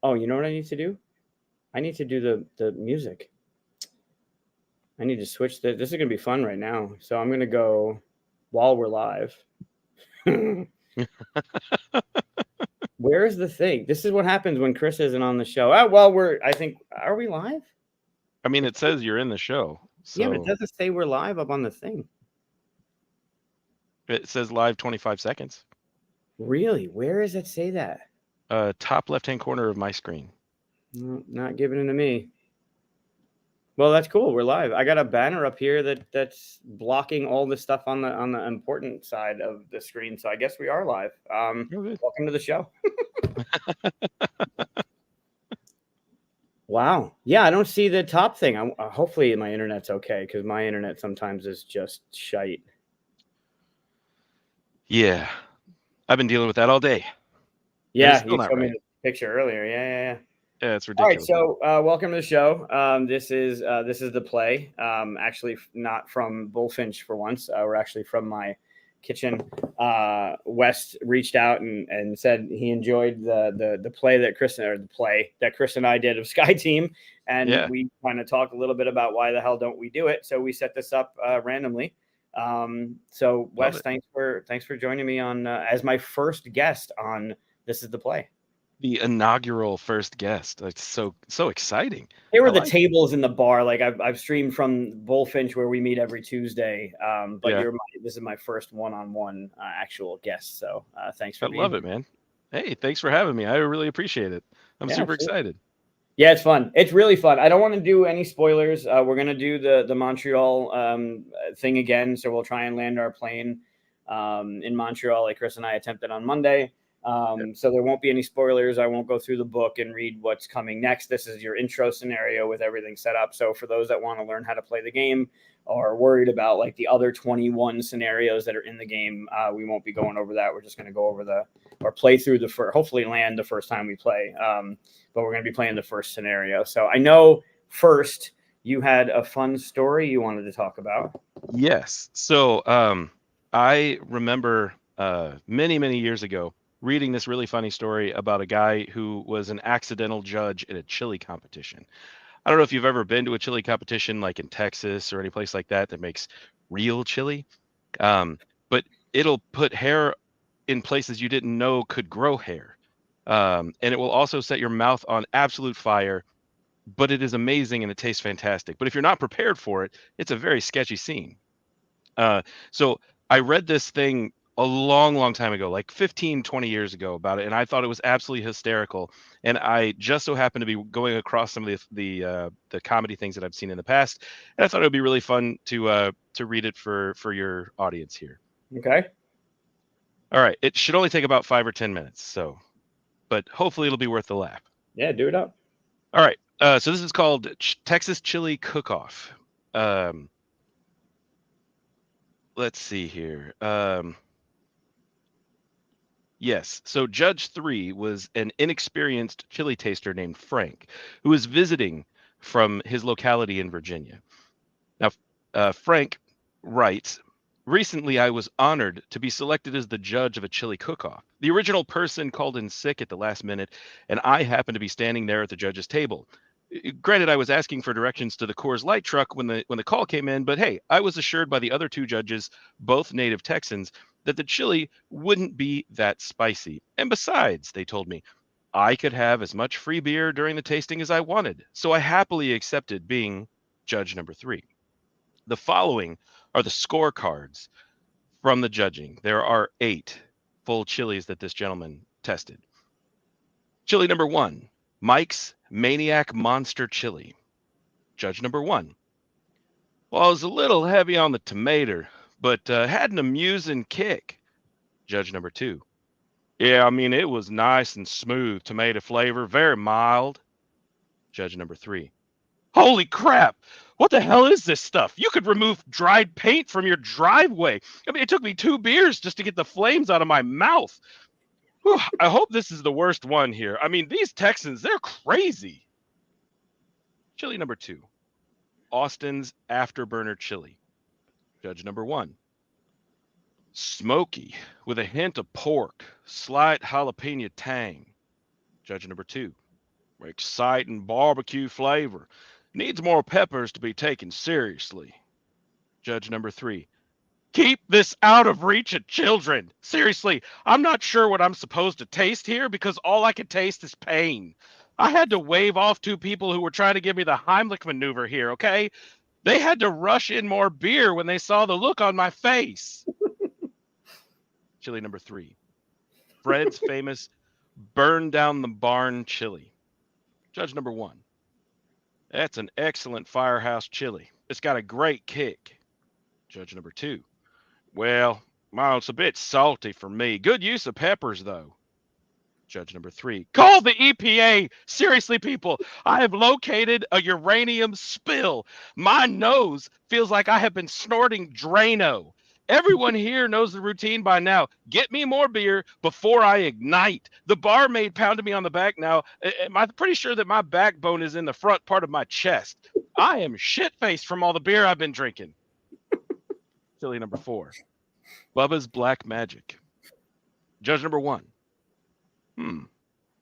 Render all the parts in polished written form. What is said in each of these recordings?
Oh, you know what I need to do? I need to do the music. I need to switch this is gonna be fun right now. So I'm gonna go while we're live. Where is the thing? This is what happens when Chris isn't on the show. Oh, well, I think, are we live? I mean, it says you're in the show, Yeah, but it so doesn't say we're live up on the thing. it says live 25 seconds. Really? Where does it say that? Top left-hand corner of my screen. No, not giving it to me. Well, that's cool. We're live. I got a banner up here that's blocking all the stuff on the important side of the screen. So I guess we are live. Welcome to the show. Wow. Yeah, I don't see the top thing. Hopefully my internet's okay, because my internet sometimes is just shite. Yeah, I've been dealing with that all day. Yeah, you showed me the picture earlier. Yeah. Yeah, it's ridiculous. All right, so welcome to the show. This is the play. Actually, not from Bullfinch for once. We're actually from my kitchen. West reached out and said he enjoyed the play that Chris and I did of Sky Team, and we kind of talked a little bit about why the hell don't we do it. So we set this up randomly. So Wes, thanks for joining me on as my first guest on This Is the Play. The inaugural first guest. It's so exciting. There were the tables in the bar. Like I've streamed from Bullfinch, where we meet every Tuesday. But this is my first one-on-one actual guest. So thanks for being here. I love it, man. Hey, thanks for having me. I really appreciate it. I'm super excited. Yeah, it's fun. It's really fun. I don't want to do any spoilers. We're gonna do the Montreal thing again. So we'll try and land our plane in Montreal, like Chris and I attempted on Monday. So there won't be any spoilers. I won't go through the book and read what's coming next. This is your intro scenario with everything set up. So for those that want to learn how to play the game or are worried about like the other 21 scenarios that are in the game, we won't be going over that. We're just going to go over play through hopefully land the first time we play. But we're going to be playing the first scenario. So I know first you had a fun story you wanted to talk about. Yes. So I remember many years ago reading this really funny story about a guy who was an accidental judge in a chili competition. I don't know if you've ever been to a chili competition like in Texas or any place like that makes real chili, but it'll put hair in places you didn't know could grow hair, and it will also set your mouth on absolute fire, but it is amazing and it tastes fantastic. But if you're not prepared for it, it's a very sketchy scene. So I read this thing a long time ago, like 15-20 years ago, about it, and I thought it was absolutely hysterical. And I just so happened to be going across some of the comedy things that I've seen in the past, and I thought it would be really fun to read it for your audience here. Okay. All right. It should only take about 5 or 10 minutes, but hopefully it'll be worth the laugh. Yeah, do it up. All right. So this is called Texas Chili Cook-Off. Let's see here. Yes. So Judge 3 was an inexperienced chili taster named Frank, who was visiting from his locality in Virginia. Now, Frank writes, recently I was honored to be selected as the judge of a chili cook-off. The original person called in sick at the last minute, and I happened to be standing there at the judge's table. Granted, I was asking for directions to the Coors Light truck when the call came in, but hey, I was assured by the other two judges, both native Texans, that the chili wouldn't be that spicy. And besides, they told me, I could have as much free beer during the tasting as I wanted. So I happily accepted being judge number 3. The following are the scorecards from the judging. There are 8 full chilies that this gentleman tested. Chili number 1, Mike's Maniac Monster Chili. Judge number 1. Well, I was a little heavy on the tomato, but had an amusing kick. Judge number 2. Yeah, I mean, it was nice and smooth tomato flavor, very mild. Judge number 3. Holy crap! What the hell is this stuff? You could remove dried paint from your driveway. I mean, it took me 2 beers just to get the flames out of my mouth. Whew, I hope this is the worst one here. I mean, these Texans, they're crazy. Chili number 2. Austin's Afterburner Chili. Judge number 1. Smoky with a hint of pork, slight jalapeno tang. Judge number 2. Exciting barbecue flavor. Needs more peppers to be taken seriously. Judge number 3. Keep this out of reach of children. Seriously, I'm not sure what I'm supposed to taste here because all I can taste is pain. I had to wave off 2 people who were trying to give me the Heimlich maneuver here, okay? They had to rush in more beer when they saw the look on my face. Chili number 3. Fred's famous burn down the barn chili. Judge number 1. That's an excellent firehouse chili. It's got a great kick. Judge number 2. Well, it's a bit salty for me. Good use of peppers, though. Judge number 3. Call the EPA. Seriously, people, I have located a uranium spill. My nose feels like I have been snorting Drano. Everyone here knows the routine by now. Get me more beer before I ignite. The barmaid pounded me on the back now. I'm pretty sure that my backbone is in the front part of my chest. I am shit-faced from all the beer I've been drinking. Chili number 4. Bubba's Black Magic. Judge number 1.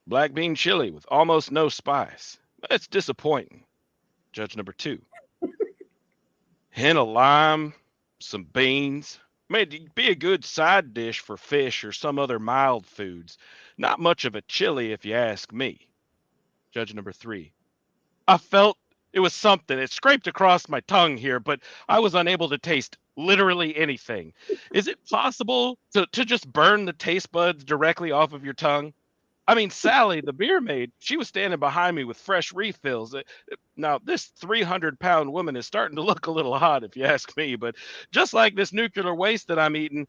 Black bean chili with almost no spice. That's disappointing. Judge number 2. Hint of lime, some beans. May be a good side dish for fish or some other mild foods. Not much of a chili if you ask me. Judge number 3. I felt it was something. It scraped across my tongue here, but I was unable to taste literally anything. Is it possible to just burn the taste buds directly off of your tongue? I mean, Sally, the beer maid, she was standing behind me with fresh refills. Now, this 300-pound woman is starting to look a little hot, if you ask me. But just like this nuclear waste that I'm eating,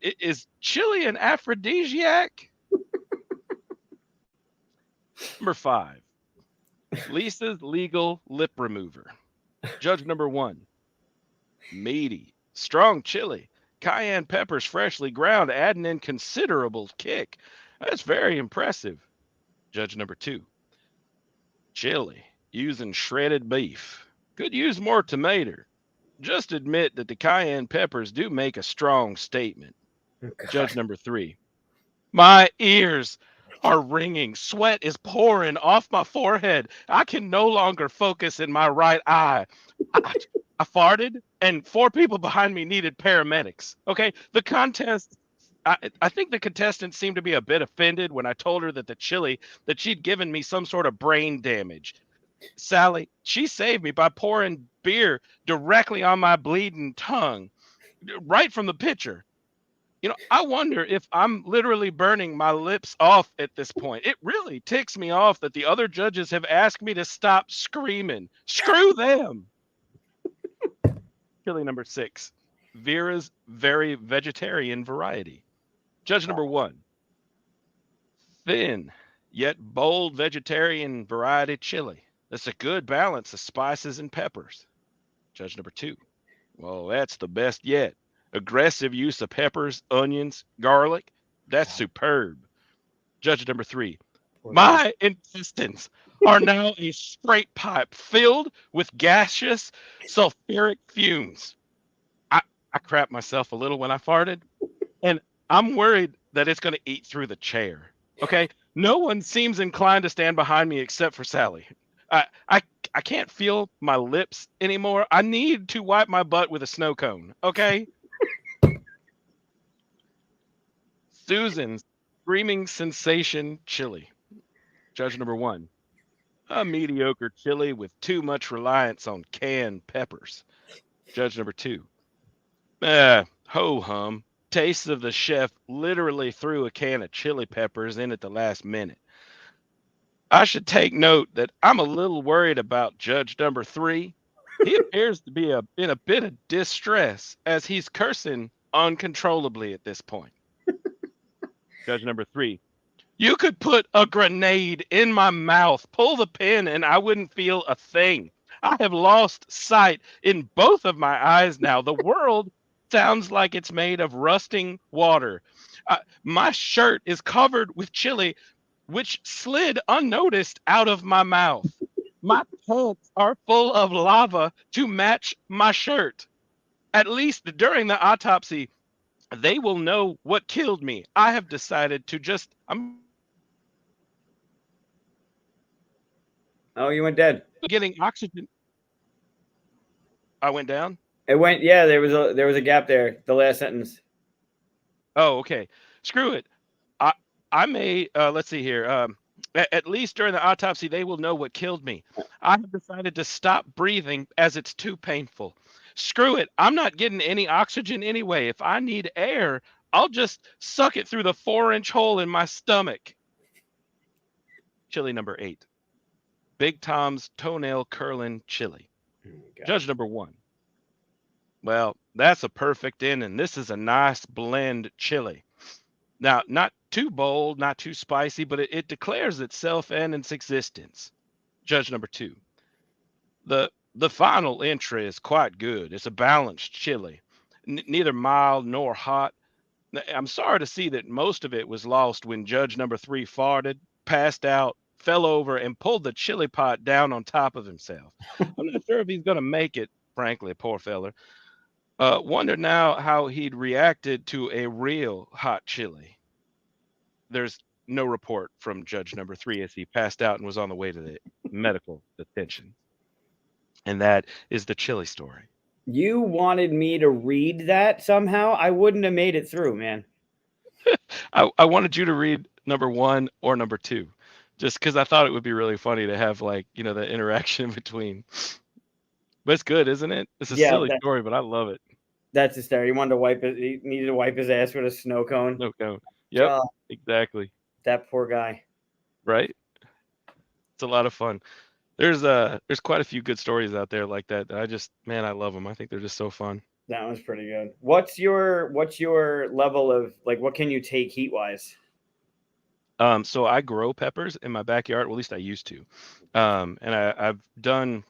is chili an aphrodisiac? Number 5. Lisa's Legal Lip Remover. Judge number 1. Meaty, strong chili. Cayenne peppers freshly ground, adding in considerable kick. That's very impressive. Judge number 2. Chili, using shredded beef. Could use more tomato. Just admit that the cayenne peppers do make a strong statement. Judge number 3. My ears are ringing. Sweat is pouring off my forehead. I can no longer focus in my right eye. I farted, and 4 people behind me needed paramedics. Okay, the contest. I think the contestant seemed to be a bit offended when I told her that the chili, that she'd given me some sort of brain damage. Sally, she saved me by pouring beer directly on my bleeding tongue, right from the pitcher. You know, I wonder if I'm literally burning my lips off at this point. It really ticks me off that the other judges have asked me to stop screaming. Screw them. Chili number 6. Vera's Very Vegetarian Variety. Judge number 1. Thin, yet bold vegetarian variety chili. That's a good balance of spices and peppers. Judge number 2. Well, that's the best yet. Aggressive use of peppers, onions, garlic. That's superb. Judge number 3. My intestines are now a straight pipe filled with gaseous sulfuric fumes. I crapped myself a little when I farted, and I'm worried that it's going to eat through the chair. Okay? No one seems inclined to stand behind me except for Sally. I can't feel my lips anymore. I need to wipe my butt with a snow cone. Okay? Susan's Screaming Sensation Chili. Judge number 1. A mediocre chili with too much reliance on canned peppers. Judge number 2. Ho-hum. Taste of the chef literally threw a can of chili peppers in at the last minute. I should take note that I'm a little worried about Judge number 3. He appears to be in a bit of distress as he's cursing uncontrollably at this point. Judge number 3. You could put a grenade in my mouth, pull the pin, and I wouldn't feel a thing. I have lost sight in both of my eyes now. The world sounds like it's made of rusting water. My shirt is covered with chili, which slid unnoticed out of my mouth. My pants are full of lava to match my shirt. At least during the autopsy, they will know what killed me. I have decided to just... Oh, you went dead. Getting oxygen. I went down. It went. Yeah, there was a gap there. The last sentence. Oh, okay. Screw it. I may let's see here. At least during the autopsy, they will know what killed me. I have decided to stop breathing as it's too painful. Screw it. I'm not getting any oxygen anyway. If I need air, I'll just suck it through the 4-inch hole in my stomach. Chili number 8. Big Tom's toenail curling chili. Judge number 1. Well, that's a perfect ending. This is a nice blend chili. Now, not too bold, not too spicy, but it declares itself and its existence. Judge number 2. The final entry is quite good. It's a balanced chili, neither mild nor hot. I'm sorry to see that most of it was lost when Judge number 3 farted, passed out, fell over, and pulled the chili pot down on top of himself. I'm not sure if he's going to make it, frankly, poor fella. Wonder now how he'd reacted to a real hot chili. There's no report from Judge number 3 as he passed out and was on the way to the medical attention. And that is the chili story. You wanted me to read that somehow? I wouldn't have made it through, man. I wanted you to read number 1 or number 2, just because I thought it would be really funny to have, like, you know, the interaction between. But it's good, isn't it? It's a silly story, but I love it. That's his story. He wanted to wipe it. He needed to wipe his ass with a snow cone. Snow cone. Yep, exactly. That poor guy. Right? It's a lot of fun. There's quite a few good stories out there like that. I just, man, I love them. I think they're just so fun. That was pretty good. What's your level of, like, what can you take heat wise? So I grow peppers in my backyard. Well, at least I used to. And I've done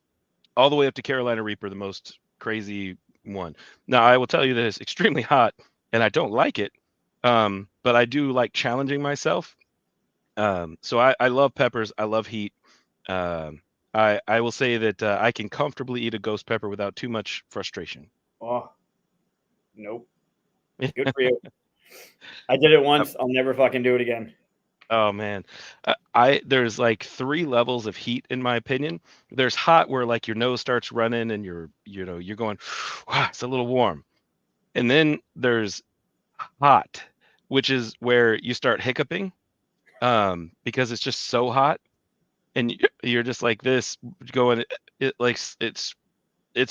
all the way up to Carolina Reaper, the most crazy one. Now I will tell you that it's extremely hot and I don't like it. But I do like challenging myself. So I love peppers. I love heat. I will say that I can comfortably eat a ghost pepper without too much frustration. Oh, nope. Good for you. I did it once. I'll never fucking do it again. Oh man, there's like 3 levels of heat in my opinion. There's hot where like your nose starts running and you're going, wow, it's a little warm. And then there's hot, which is where you start hiccuping, because it's just so hot, and you're just like this going, it's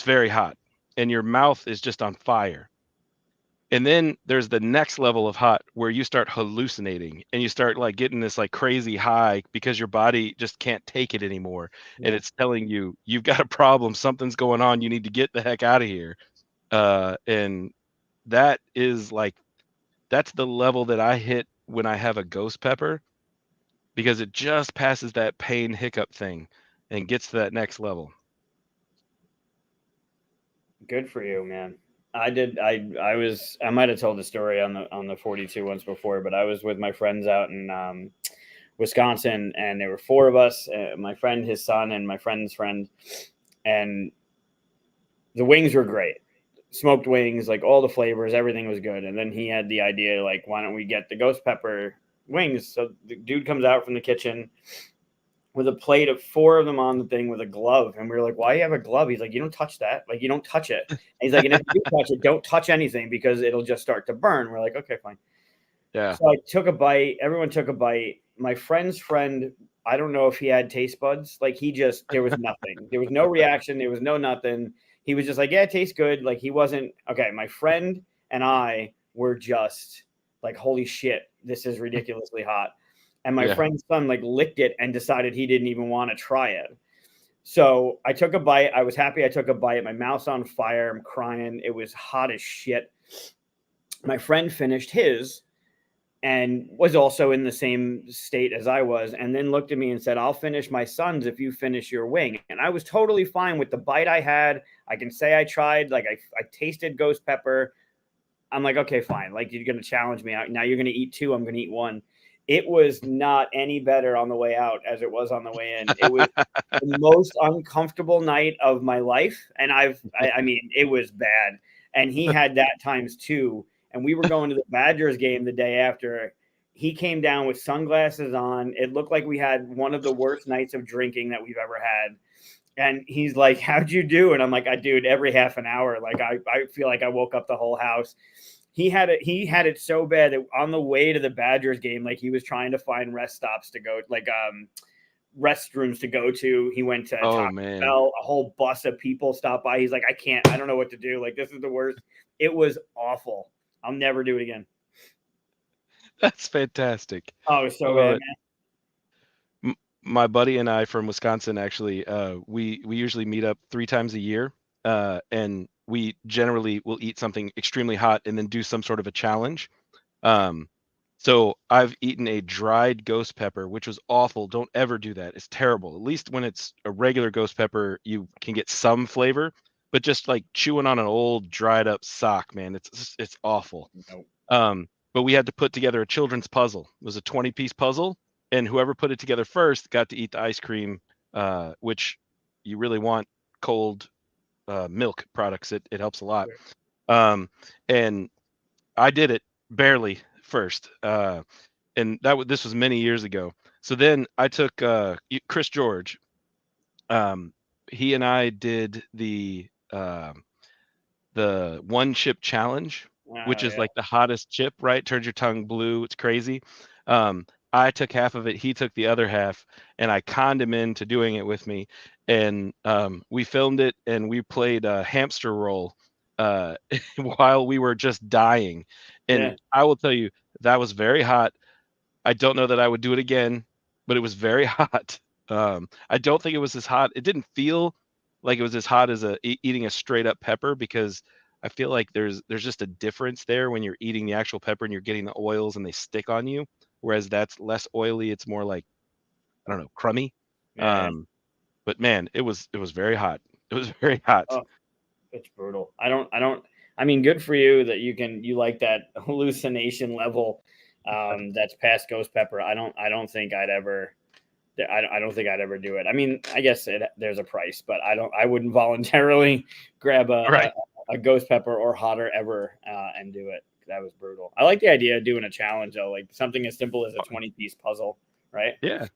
very hot, and your mouth is just on fire. And then there's the next level of hot where you start hallucinating and you start like getting this like crazy high because your body just can't take it anymore. Yeah. And it's telling you, you've got a problem, something's going on, you need to get the heck out of here. And that is like, that's the level that I hit when I have a ghost pepper, because it just passes that pain hiccup thing and gets to that next level. Good for you, man. I might have told the story on the 42 once before, but I was with my friends out in Wisconsin, and there were 4 of us, my friend, his son, and my friend's friend, and the wings were great. Smoked wings, like all the flavors, everything was good. And then he had the idea, like, why don't we get the ghost pepper wings? So the dude comes out from the kitchen with a plate of 4 of them on the thing with a glove. And we were like, why do you have a glove? He's like, you don't touch that. Like, you don't touch it. And he's like, and if you touch it, don't touch anything because it'll just start to burn. We're like, okay, fine. Yeah. So I took a bite. Everyone took a bite. My friend's friend, I don't know if he had taste buds. Like, there was nothing. There was no reaction. There was no nothing. He was just like, yeah, it tastes good. Like, he wasn't, okay. My friend and I were just like, holy shit, this is ridiculously hot. And my friend's son like licked it and decided he didn't even want to try it. So I took a bite. I was happy I took a bite. My mouth's on fire. I'm crying. It was hot as shit. My friend finished his and was also in the same state as I was, and then looked at me and said, I'll finish my son's if you finish your wing. And I was totally fine with the bite I had. I can say I tried. Like, I tasted ghost pepper. I'm like, okay, fine. Like, you're going to challenge me out. Now you're going to eat 2. I'm going to eat 1. It was not any better on the way out as it was on the way in. It was the most uncomfortable night of my life. And I mean, it was bad. And he had that times 2. And we were going to the Badgers game the day after. He came down with sunglasses on. It looked like we had one of the worst nights of drinking that we've ever had. And he's like, "How'd you do?" And I'm like, dude, every half an hour, like I feel like I woke up the whole house. He had it so bad that on the way to the Badgers game, like he was trying to find rest stops to go, like restrooms to go to. He went to Oh Taco man, Bell. A whole bus of people stopped by. He's like, I don't know what to do. Like, this is the worst. It was awful. I'll never do it again. that's fantastic. Oh, it was so Uh, bad, man. my buddy and I from Wisconsin, actually, we usually meet up 3 times a year, and we generally will eat something extremely hot and then do some sort of a challenge. Um, so I've eaten a dried ghost pepper, which was awful. Don't ever do that. It's terrible. At least when it's a regular ghost pepper, you can get some flavor, but just like chewing on an old dried up sock, man, it's awful. Nope. But we had to put together a children's puzzle. It was a 20-piece puzzle, and whoever put it together first got to eat the ice cream, which you really want cold milk products. It helps a lot. And I did it barely first, and this was many years ago. So then I took Chris George. He and I did the one chip challenge, Oh, which is yeah. like the hottest chip, right? Turns your tongue blue. It's crazy. I took half of it, he took the other half, and I conned him into doing it with me. And we filmed it and we played a hamster roll uh, while we were just dying. And Yeah. I will tell you, that was very hot. I don't know that I would do it again, but it was very hot. I don't think it was as hot. It didn't feel like it was as hot as eating a straight up pepper, because I feel like there's just a difference there when you're eating the actual pepper and you're getting the oils and they stick on you, whereas that's less oily. It's more like, I don't know, crummy. Yeah. But man, it was very hot. It was very hot. Oh, it's brutal. I mean, good for you that you like that hallucination level. That's past ghost pepper. I don't think I'd ever. I don't think I'd ever do it. I mean, I guess there's a price, but I wouldn't voluntarily grab Right. a ghost pepper or hotter ever and do it. That was brutal. I like the idea of doing a challenge though, like something as simple as a 20-piece puzzle, right? Yeah.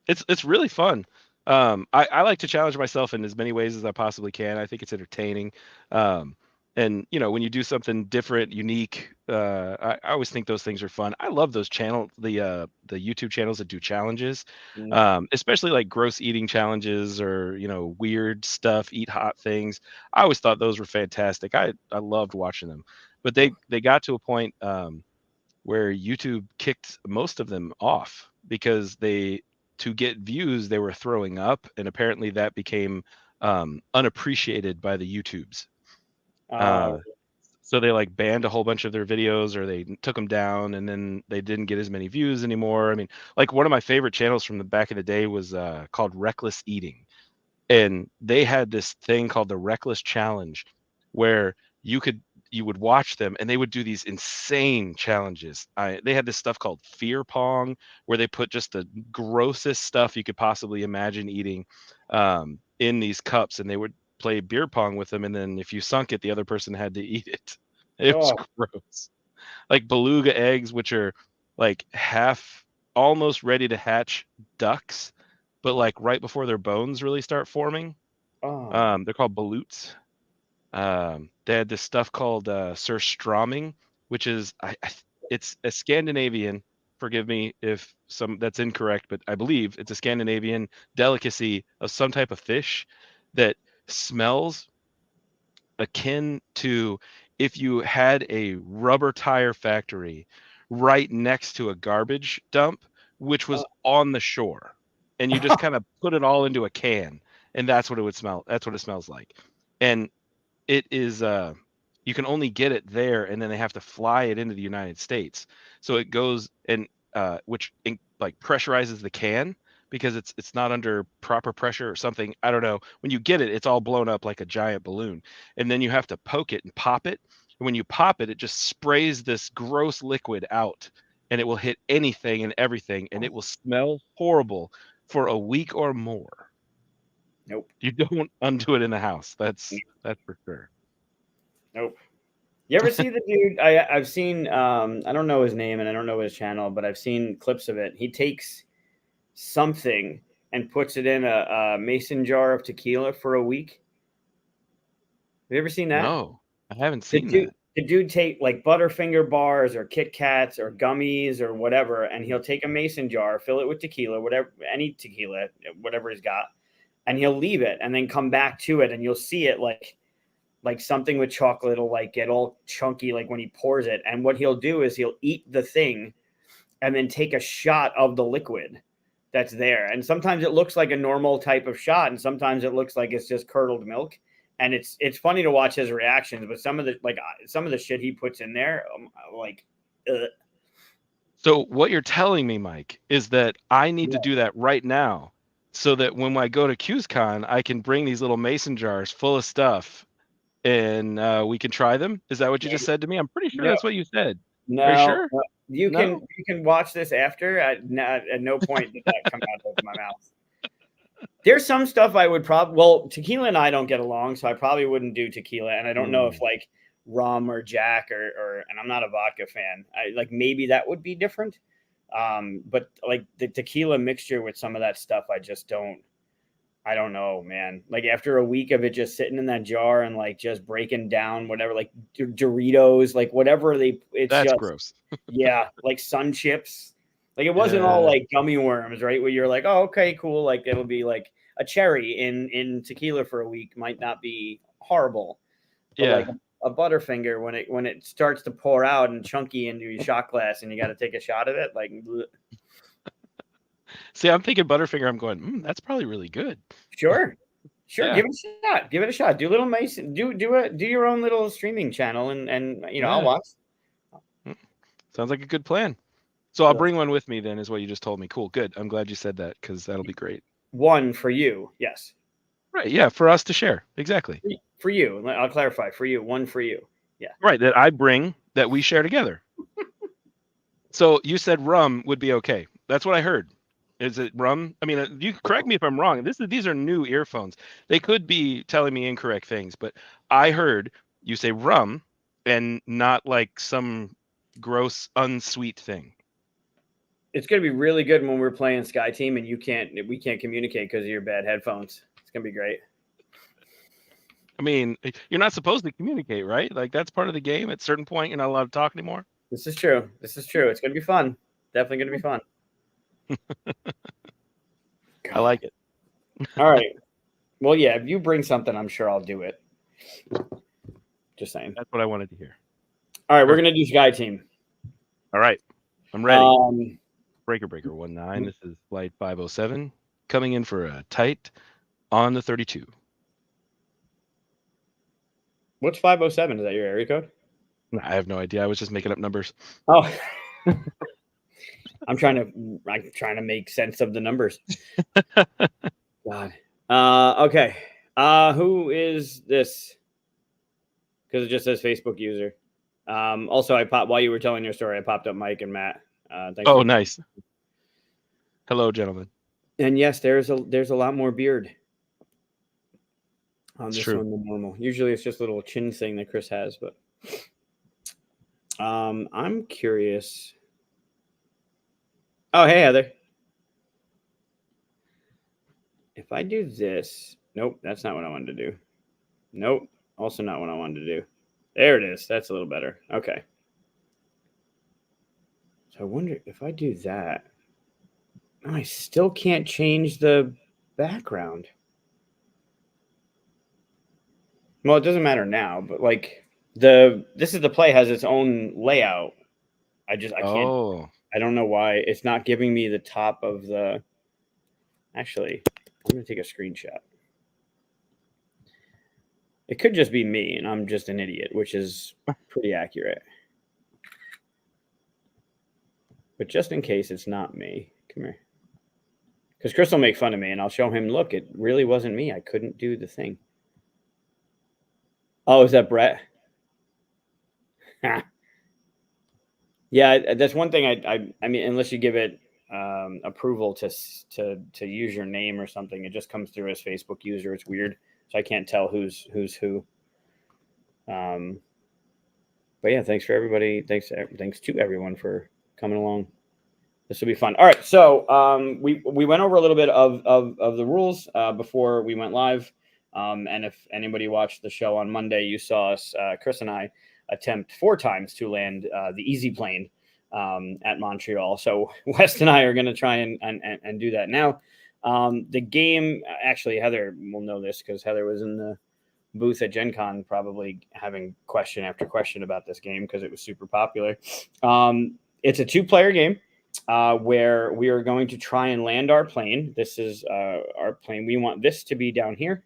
It's really fun. I like to challenge myself in as many ways as I possibly can. I think it's entertaining. Um, and when you do something different, unique, I always think those things are fun. I love those the YouTube channels that do challenges, Mm. especially like gross eating challenges or weird stuff, eat hot things. I always thought those were fantastic. I loved watching them, but they got to a point where YouTube kicked most of them off because to get views, they were throwing up, and apparently that became unappreciated by the YouTubes. Uh, Oh, so they like banned a whole bunch of their videos, or they took them down, and then they didn't get as many views anymore. I mean, like one of my favorite channels from the back in the day was called Reckless Eating, and they had this thing called the Reckless Challenge, where you would watch them and they would do these insane challenges. They had this stuff called fear pong, where they put just the grossest stuff you could possibly imagine eating in these cups, and they would play beer pong with them, and then if you sunk it, the other person had to eat it. It was oh, gross. Like beluga eggs, which are like half almost ready to hatch ducks, but like right before their bones really start forming. oh. They're called balutes. They had this stuff called surströmming, which is it's a Scandinavian. Forgive me if that's incorrect, but I believe it's a Scandinavian delicacy of some type of fish that smells akin to if you had a rubber tire factory right next to a garbage dump, which was on the shore, and you just kind of put it all into a can, and that's what it would smell. That's what it smells like. And it is you can only get it there, and then they have to fly it into the United States. So it goes and which like pressurizes the can, because it's not under proper pressure or something. I don't know. When you get it, it's all blown up like a giant balloon, and then you have to poke it and pop it. And when you pop it, it just sprays this gross liquid out, and it will hit anything and everything, and it will smell horrible for a week or more. Nope. You don't undo it in the house. That's for sure. Nope. You ever see the dude? I've seen. I don't know his name and I don't know his channel, but I've seen clips of it. He takes something and puts it in a mason jar of tequila for a week. Have you ever seen that? No, I haven't The seen dude, that. the dude take like Butterfinger bars or Kit Kats or gummies or whatever, and he'll take a mason jar, fill it with tequila, whatever, any tequila, whatever he's got, and he'll leave it and then come back to it, and you'll see it like something with chocolate will like get all chunky like when he pours it. And what he'll do is he'll eat the thing and then take a shot of the liquid that's there. And sometimes it looks like a normal type of shot, and sometimes it looks like it's just curdled milk. And it's funny to watch his reactions, but some of the shit he puts in there, like, So what you're telling me, Mike, is that I need to yeah, do that right now, so that when I go to QsCon, I can bring these little mason jars full of stuff, and we can try them. Is that what you just said to me? I'm pretty sure no, that's what you said. Are you no, sure? no. No? You can watch this after. At no point did that come out of my mouth. There's some stuff I would probably, well, tequila and I don't get along, so I probably wouldn't do tequila. And I don't know if like rum or Jack or and I'm not a vodka fan. I like maybe that would be different. But like the tequila mixture with some of that stuff, I don't know, man. Like after a week of it just sitting in that jar and like just breaking down whatever, like Doritos, like whatever it's That's just, gross. yeah, like sun chips. Like it wasn't all Yeah. like gummy worms, right? Where you're like, oh, okay, cool. Like it'll be like a cherry in tequila for a week might not be horrible, but like Yeah. a Butterfinger when it starts to pour out and chunky into your shot glass and you got to take a shot of it, like bleh. See, I'm thinking Butterfinger. I'm going, that's probably really good. Sure, sure, Yeah. give it a shot. Give it a shot. Do little Mason. Do your own little streaming channel, and I'll Yeah. watch. Mm, Sounds like a good plan. So I'll Yeah. bring one with me then, is what you just told me. Cool. Good. I'm glad you said that, because that'll be great. One for you, yes. Right. Yeah. For us to share. Exactly. For you, I'll clarify. For you, one for you. Yeah. Right. That I bring, that we share together. So you said rum would be okay. That's what I heard. Is it rum? I mean, you correct me if I'm wrong. These are new earphones. They could be telling me incorrect things, but I heard you say rum and not like some gross unsweet thing. It's gonna be really good when we're playing Sky Team and we can't communicate because of your bad headphones. It's gonna be great. I mean, you're not supposed to communicate, right? Like that's part of the game. At a certain point, you're not allowed to talk anymore. This is true. This is true. It's gonna be fun. Definitely gonna be fun. I like it. All right. Well, yeah. If you bring something, I'm sure I'll do it. Just saying. That's what I wanted to hear. All right, we're gonna do Sky Team. All right, I'm ready. Breaker 19. This is flight 507 coming in for a tight on the 32. What's 507? Is that your area code? I have no idea. I was just making up numbers. Oh, I'm trying to make sense of the numbers. God. Okay. Who is this? Because it just says Facebook user. Also, while you were telling your story, I popped up Mike and Matt. Thanks. Oh, nice. Hello, gentlemen. And yes, there's a lot more beard on this true. one than normal. Usually, it's just a little chin thing that Chris has, but I'm curious. Oh, hey, Heather. If I do this, nope, that's not what I wanted to do. Nope, also not what I wanted to do. There it is. That's a little better. Okay. So I wonder if I do that, I still can't change the background. Well, it doesn't matter now, but like this is the play has its own layout. I can't. Oh, I don't know why it's not giving me the top of the. Actually, I'm gonna take a screenshot. It could just be me, and I'm just an idiot, which is pretty accurate. But just in case it's not me, come here. Because Chris will make fun of me, and I'll show him, look, it really wasn't me. I couldn't do the thing. Oh, is that Brett? Yeah, that's one thing. I mean, unless you give it approval to use your name or something, it just comes through as Facebook user. It's weird, so I can't tell who's who. But yeah, thanks for everybody. Thanks to everyone for coming along. This will be fun. All right, so we went over a little bit of the rules before we went live, and if anybody watched the show on Monday, you saw us, Chris and I, attempt 4 times to land the easy plane at Montreal. So West and I are going to try and do that now. The game, actually, Heather will know this because Heather was in the booth at Gen Con probably having question after question about this game because it was super popular. It's a 2-player game where we are going to try and land our plane. This is our plane. We want this to be down here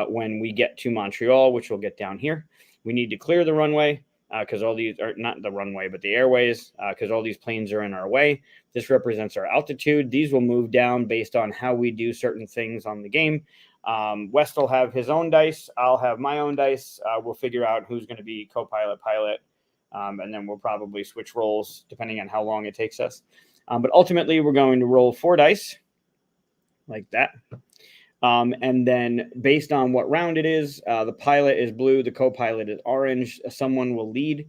when we get to Montreal, which will get down here. We need to clear the runway because all these are not the runway, but the airways, because all these planes are in our way. This represents our altitude. These will move down based on how we do certain things on the game. West will have his own dice. I'll have my own dice. We'll figure out who's going to be co-pilot, pilot, and then we'll probably switch roles depending on how long it takes us. But ultimately, we're going to roll 4 dice like that. And then based on what round it is, the pilot is blue, the co-pilot is orange. Someone will lead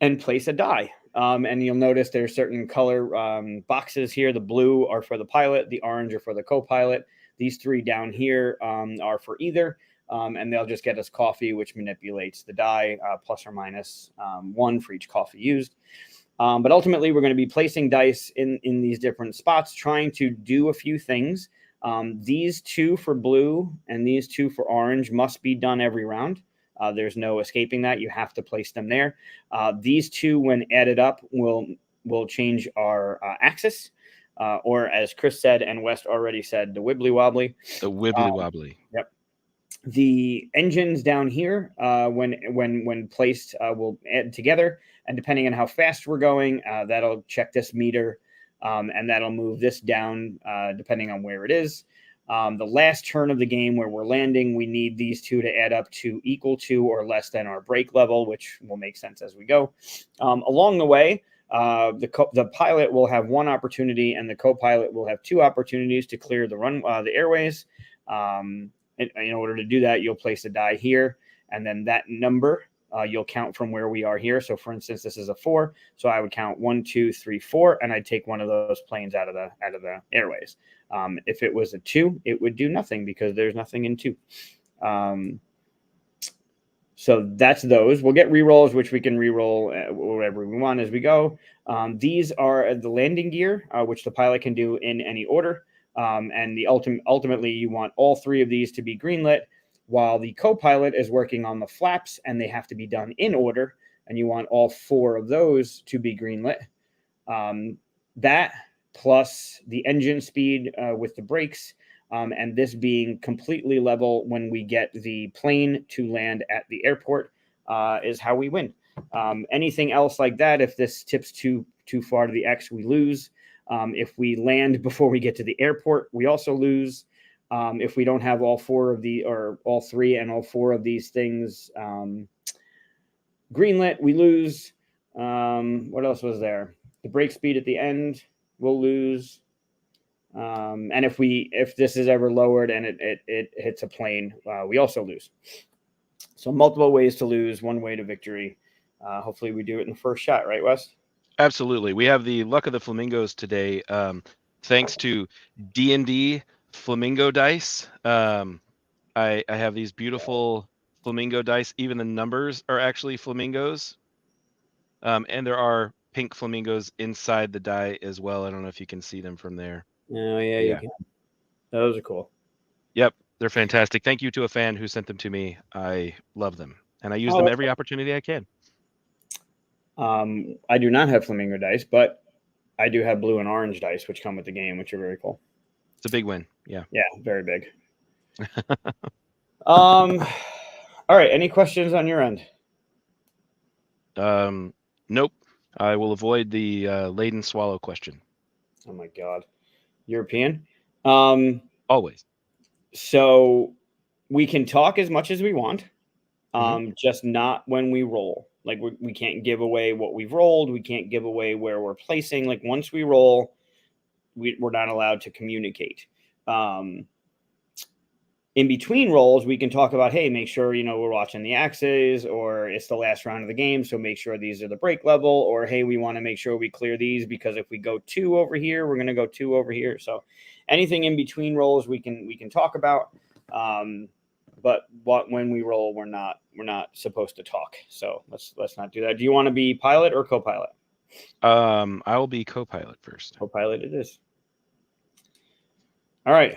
and place a die. And you'll notice there's certain color boxes here. The blue are for the pilot, the orange are for the co-pilot. These 3 down here are for either. And they'll just get us coffee, which manipulates the die, plus or minus 1 for each coffee used. But ultimately, we're going to be placing dice in these different spots, trying to do a few things. These 2 for blue and these 2 for orange must be done every round. There's no escaping that. You have to place them there. These 2, when added up, will change our axis. Or as Chris said, and West already said, the wibbly wobbly. The wibbly wobbly. Yep. The engines down here, when placed, will add together. And depending on how fast we're going, that'll check this meter. And that'll move this down depending on where it is. The last turn of the game where we're landing, we need these 2 to add up to equal to or less than our brake level, which will make sense as we go. Along the way, the pilot will have 1 opportunity and the co-pilot will have 2 opportunities to clear the airways. In order to do that, you'll place a die here, and then that number you'll count from where we are here. So for instance, this is a 4. So I would count 1, 2, 3, 4, and I'd take one of those planes out of the airways. If it was a 2, it would do nothing because there's nothing in 2. So that's those. We'll get rerolls, which we can reroll whatever we want as we go. These are the landing gear, which the pilot can do in any order. And ultimately, you want all 3 of these to be greenlit, while the co-pilot is working on the flaps, and they have to be done in order. And you want all 4 of those to be greenlit. That plus the engine speed with the brakes, and this being completely level when we get the plane to land at the airport is how we win. Anything else like that, if this tips too far to the X, we lose. If we land before we get to the airport, we also lose. If we don't have all 4 of or all 3 and all 4 of these things greenlit, we lose. What else was there? The brake speed at the end, we'll lose. And if this is ever lowered and it hits a plane, we also lose. So multiple ways to lose, 1 way to victory. Hopefully we do it in the first shot, right, Wes? Absolutely. We have the luck of the flamingos today, thanks to D&D flamingo dice. I have these beautiful flamingo dice. Even the numbers are actually flamingos. And there are pink flamingos inside the die as well. I don't know if you can see them from there. Oh, yeah, you can. Those are cool. Yep, they're fantastic. Thank you to a fan who sent them to me. I love them, and I use them every opportunity I can. I do not have flamingo dice, but I do have blue and orange dice, which come with the game, which are very cool. It's a big win. Yeah. Yeah, very big. All right. Any questions on your end? Nope. I will avoid the laden swallow question. Oh my God. European? Always. So we can talk as much as we want, just not when we roll. Like we can't give away what we've rolled. We can't give away where we're placing. Like once we roll, we're not allowed to communicate. in between rolls, we can talk about, hey, make sure, we're watching the axes, or it's the last round of the game, so make sure these are the break level, or, hey, we want to make sure we clear these because if we go 2 over here, we're going to go 2 over here. So anything in between rolls we can talk about. But when we roll, we're not supposed to talk. So let's not do that. Do you want to be pilot or co-pilot? I will be co-pilot first. Co-pilot it is. All right.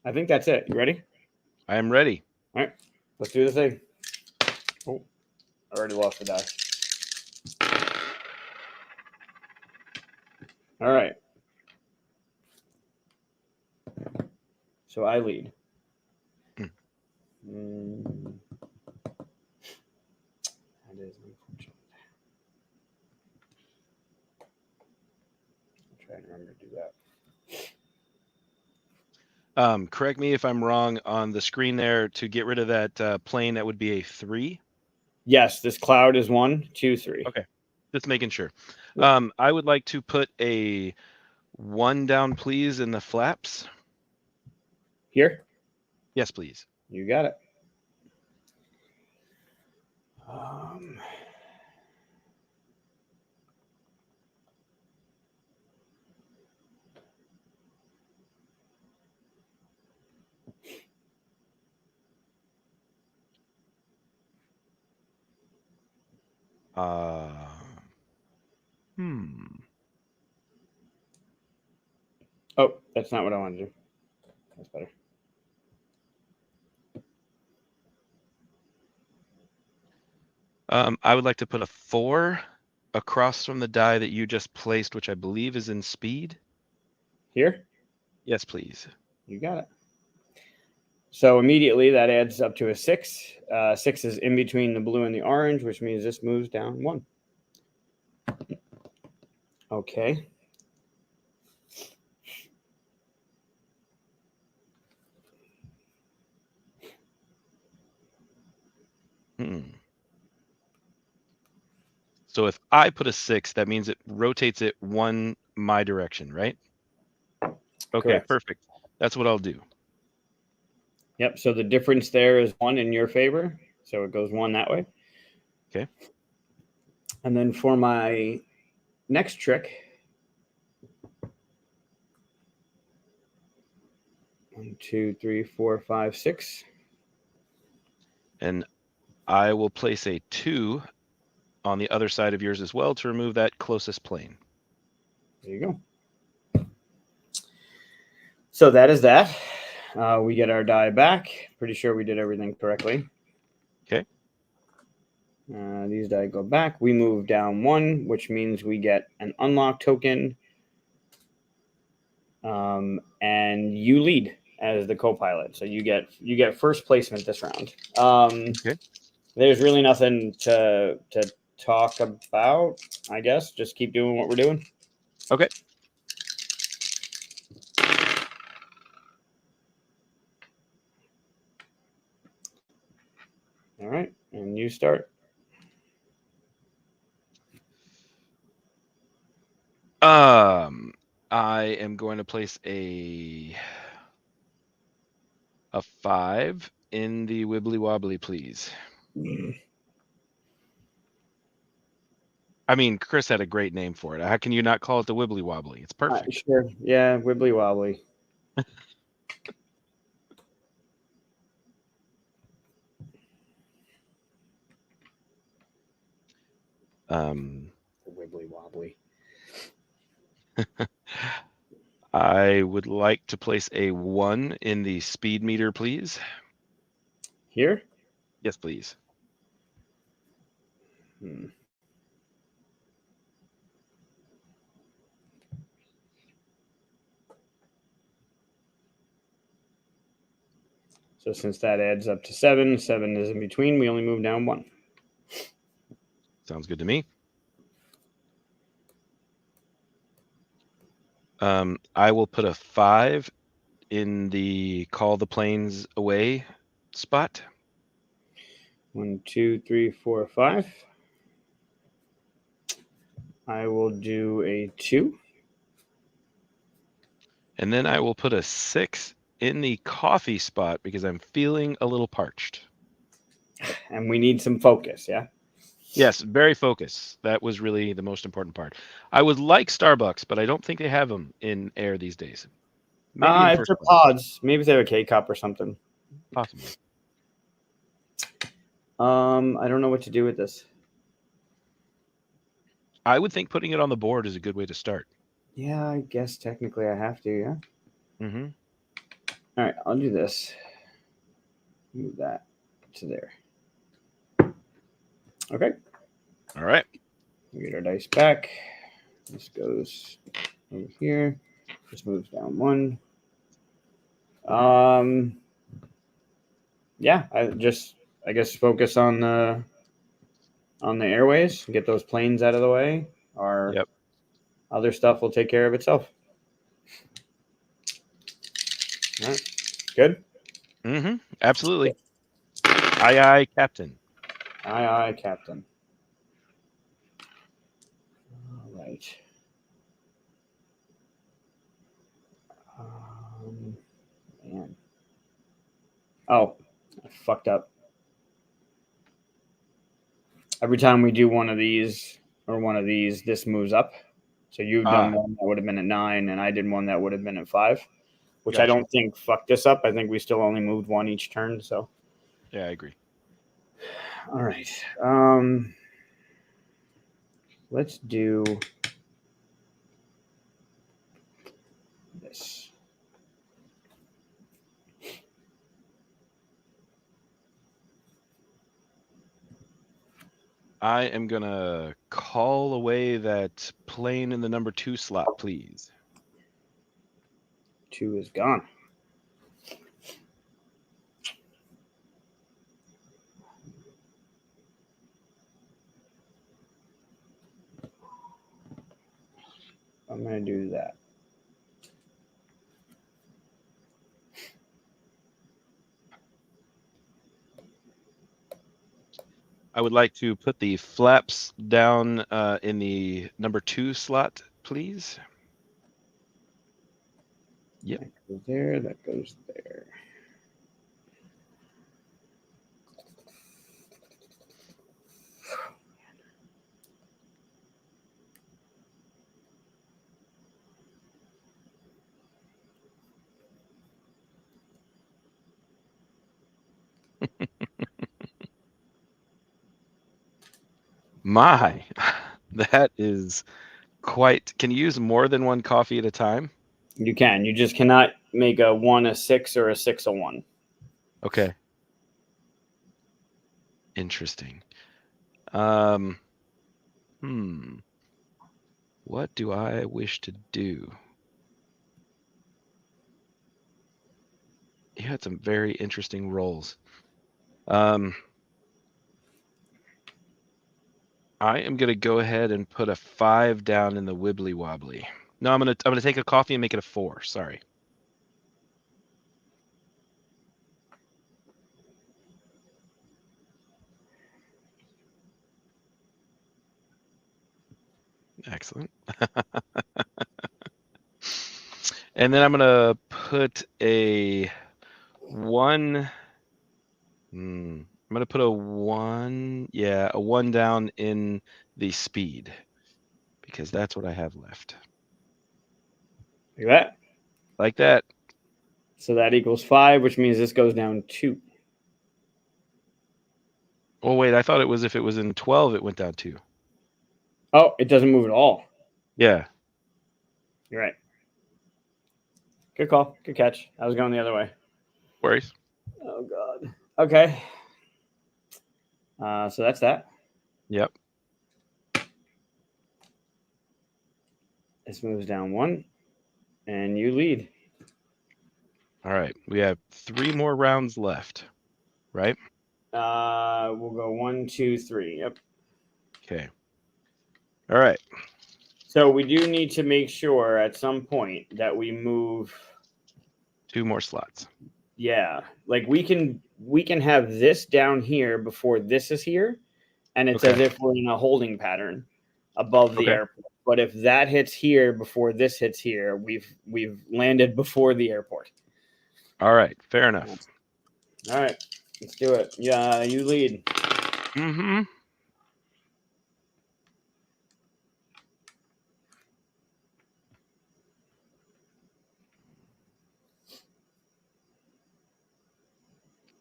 I think that's it. You ready? I am ready. All right. Let's do the thing. Oh, I already lost the die. All right. So I lead. That is unfortunate. I'll try and remember to do that. Correct me if I'm wrong on the screen there. To get rid of that plane, that would be a 3. Yes, this cloud is 1, 2, 3. Okay, just making sure. Yeah. I would like to put a 1 down, please, in the flaps. Here? Yes, please. You got it. Oh, that's not what I want to do. That's better. I would like to put a 4 across from the die that you just placed, which I believe is in speed. Here? Yes, please. You got it. So immediately that adds up to a 6. 6 is in between the blue and the orange, which means this moves down 1. Okay. So if I put a 6, that means it rotates it 1 my direction, right? Okay, Correct. perfect. That's what I'll do. Yep. So the difference there is 1 in your favor. So it goes 1 that way. Okay. And then for my next trick, 1, 2, 3, 4, 5, 6. And I will place a 2 on the other side of yours as well to remove that closest plane. There you go. So that is that. We get our die back. Pretty sure we did everything correctly. Okay. These die go back. We move down 1, which means we get an unlock token. And you lead as the co-pilot. So you get first placement this round. Okay. There's really nothing to talk about, I guess. Just keep doing what we're doing. Okay. All right, and you start. I am going to place a 5 in the wibbly wobbly, please. I mean, Chris had a great name for it. How can you not call it the wibbly wobbly? It's perfect. Sure. Yeah, wibbly wobbly. Wibbly wobbly. I would like to place a 1 in the speed meter, please. Here? Yes, please. So since that adds up to 7, 7 is in between, we only move down 1. Sounds good to me. I will put a 5 in the call the planes away spot. 1, 2, 3, 4, 5. I will do a 2. And then I will put a 6 in the coffee spot because I'm feeling a little parched. And we need some focus, yeah? Yes, very focused. That was really the most important part. I would like Starbucks, but I don't think they have them in air these days. Maybe in If first they're class, pods, maybe they have a K-cup or something. possibly. I don't know what to do with this. I would think putting it on the board is a good way to start. Yeah, I guess technically I have to, yeah? Mm-hmm. All right, I'll do this. Move that to there. Okay. All right. We get our dice back. This goes over here. This moves down 1. Yeah, I guess focus on the airways, get those planes out of the way. Our Yep. other stuff will take care of itself. All right. Good? Mm-hmm. Absolutely. Aye, aye, Captain. Aye, aye, Captain. All right. Man. Oh, I fucked up. Every time we do one of these or one of these, this moves up. So you've done one that would have been at 9, and I did one that would have been at 5, which I Gotcha. don't think fucked this up. I think we still only moved 1 each turn. So Yeah, I agree. all right. Let's do this. I am going to call away that plane in the number 2 slot, please. 2 is gone. I'm going to do that. I would like to put the flaps down in the number 2 slot, please. Yep. That goes there. That goes there. My, that is quite. Can you use more than one coffee at a time? You can. You just cannot make a 1 a 6 or a 6 a 1. Okay. Interesting. What do I wish to do? You had some very interesting rolls. I am gonna go ahead and put a 5 down in the wibbly wobbly. No, I'm gonna take a coffee and make it a 4. Sorry. Excellent. And then I'm gonna put a 1. I'm gonna put a 1. Yeah, a 1 down in the speed because that's what I have left. Like that. Like that. So that equals 5, which means this goes down 2. Oh wait, I thought it was if it was in 12, it went down 2. Oh, it doesn't move at all. Yeah. You're right. Good call. Good catch. I was going the other way. Worries. Oh, God. Okay. So that's that. Yep. This moves down 1, and you lead. All right. We have 3 more rounds left, right? We'll go 1, 2, 3. Yep. Okay. All right. So we do need to make sure at some point that we move 2 more slots. Yeah, like we can have this down here before this is here, and it's as if we're in a holding pattern above the airport. But if that hits here before this hits here, we've landed before the airport. All right, fair enough. All right, let's do it. Yeah, you lead. Mm-hmm.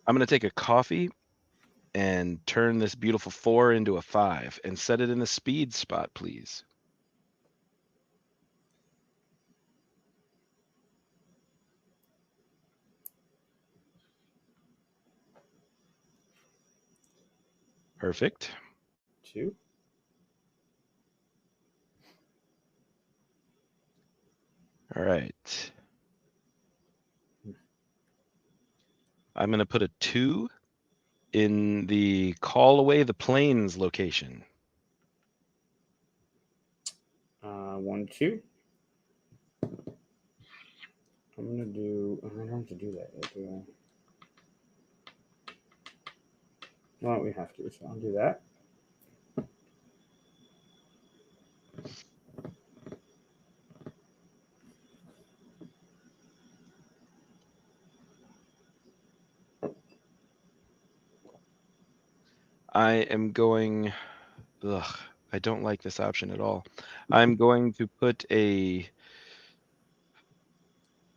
I'm going to take a coffee and turn this beautiful 4 into a 5 and set it in the speed spot, please. Perfect. 2. All right. I'm going to put a 2 in the call away the planes location. 1, 2. I'm gonna do. I don't have to do that yet, do I? No, we have to. So I'll do that. I am going. Ugh, I don't like this option at all. I'm going to put a.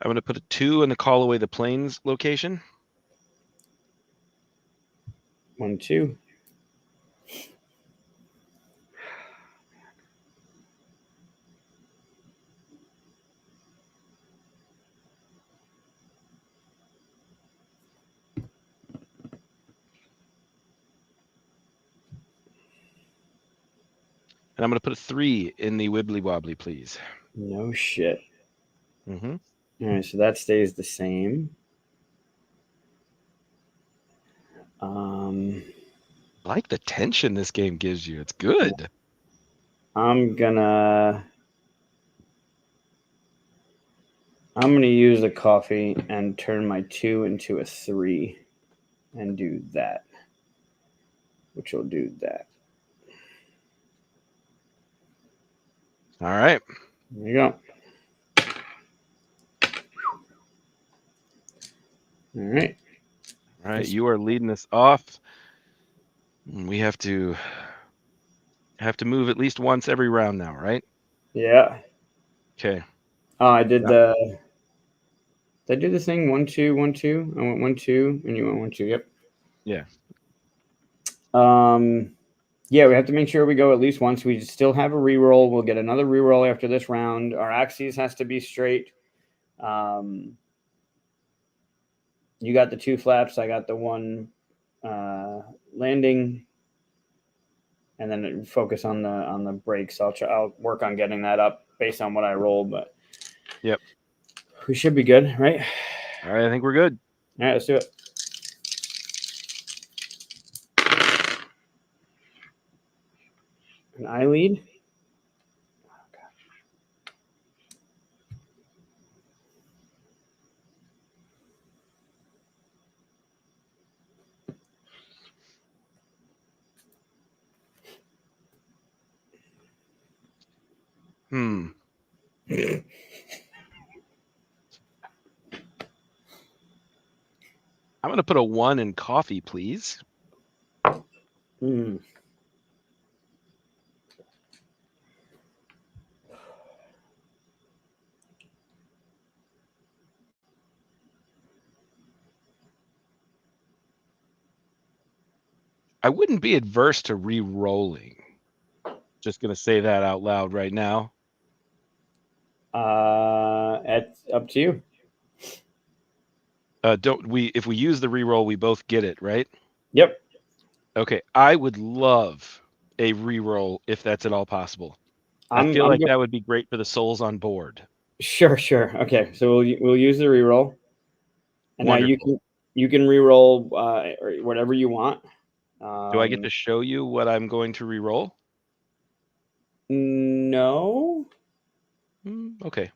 I'm going to put a 2 in the call away the planes location. 1, 2. And I'm going to put a 3 in the wibbly wobbly, please. No shit. Mm-hmm. All right, so that stays the same. I like the tension this game gives you. It's good. I'm gonna use a coffee and turn my 2 into a 3 and do that, which will do that. All right. There you go. All right. All right. You are leading us off. We have to move at least once every round now, right? Yeah. Okay. Oh, I did the. Did I do the thing 1, 2, 1, 2? I went 1, 2, and you went 1, 2. Yep. Yeah. Yeah, we have to make sure we go at least once. We still have a reroll. We'll get another reroll after this round. Our axes has to be straight. You got the 2 flaps. I got the 1 landing, and then focus on the brakes. I'll work on getting that up based on what I roll, but yep, we should be good, right? All right, I think we're good. All right, let's do it. And I lead. I'm going to put a 1 in coffee, please. I wouldn't be adverse to re-rolling. Just going to say that out loud right now. It's up to you. If we use the re-roll, we both get it, right? Yep. Okay. I would love a re-roll if that's at all possible. I feel like that would be great for the souls on board. Sure. Okay, so we'll use the reroll, and Wonderful. now you can reroll or whatever you want. Do I get to show you what I'm going to re-roll? No. Okay.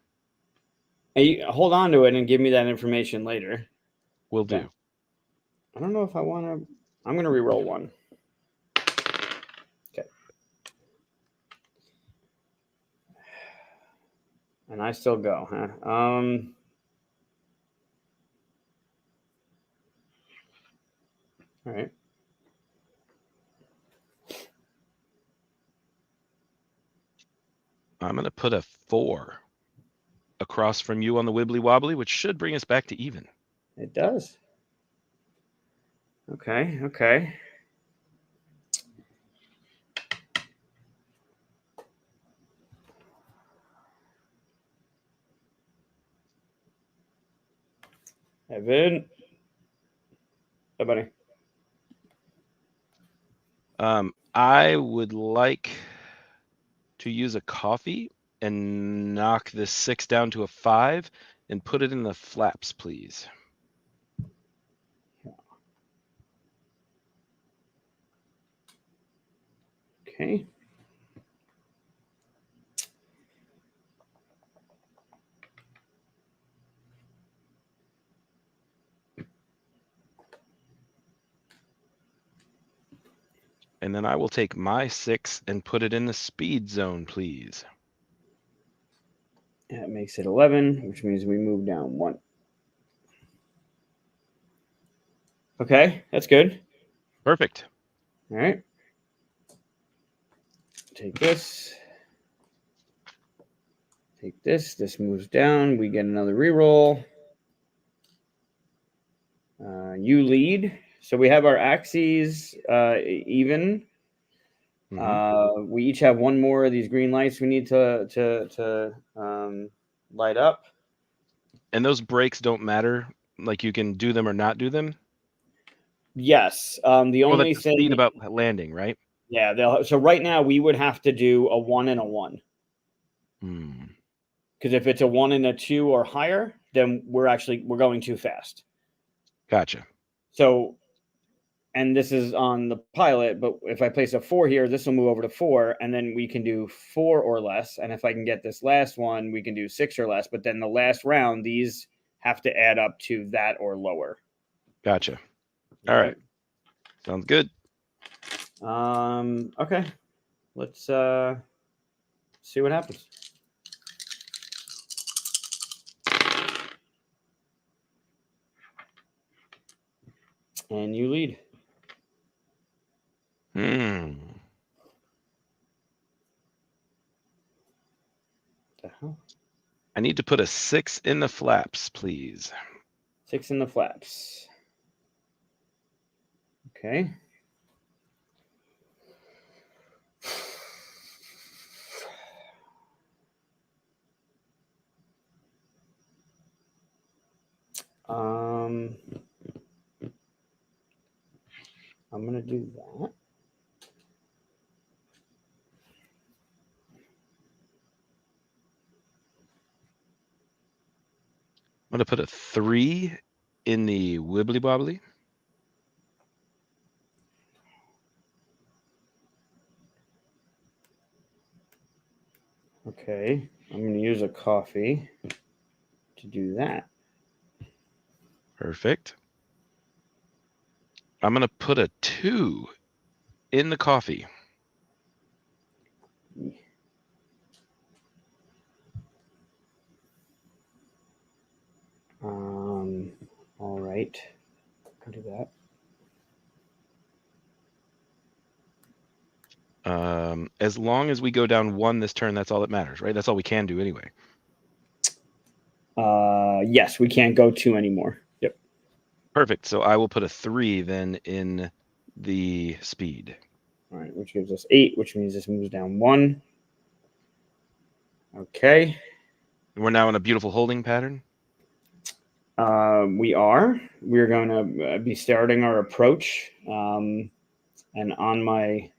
Hey, hold on to it and give me that information later. Will do. Okay. I don't know if I want to. I'm going to reroll 1. Okay. And I still go, huh? All right. I'm going to put a 4 across from you on the wibbly wobbly, which should bring us back to even. It does. Okay. Okay. Evan. Hey, buddy. I would like to use a coffee and knock this 6 down to a 5 and put it in the flaps, please. Okay. And then I will take my 6 and put it in the speed zone, please. That makes it 11, which means we move down 1. Okay, that's good. Perfect. All right. Take this. Take this. This moves down. We get another reroll. You lead. So we have our axes even. We each have one more of these green lights we need to light up. And those breaks don't matter. Like you can do them or not do them. Yes. The only that's the thing speed about landing, right? Yeah. So right now we would have to do a 1 and a 1. Because if it's a 1 and a 2 or higher, then we're going too fast. Gotcha. So, and this is on the pilot, but if I place a 4 here, this will move over to 4, and then we can do 4 or less. And if I can get this last one, we can do 6 or less. But then the last round, these have to add up to that or lower. Gotcha. All right. Sounds good. Okay. Let's see what happens. And you lead. The hell? I need to put a 6 in the flaps, please. 6 in the flaps. Okay. I'm going to do that. I'm going to put a 3 in the wibbly wobbly. Okay. I'm going to use a coffee to do that. Perfect. I'm going to put a 2 in the coffee. All right. I'll do that. As long as we go down 1 this turn, that's all that matters, right? That's all we can do anyway. Yes, we can't go 2 anymore. Yep. Perfect. So I will put a 3 then in the speed. All right, which gives us 8, which means this moves down 1. Okay. And we're now in a beautiful holding pattern. We are. We're going to be starting our approach. And on my,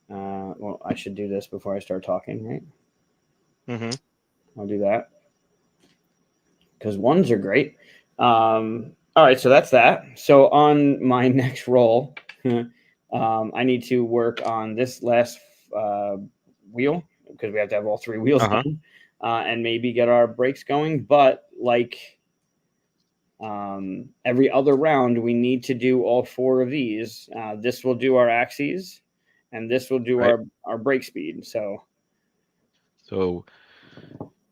well, I should do this before I start talking, right? I'll do that. Because 1s are great. All right, so that's that. So on my next roll, I need to work on this last wheel because we have to have all 3 wheels done, and maybe get our brakes going. But like every other round, we need to do all 4 of these. This will do our axes, and this will do our brake speed. So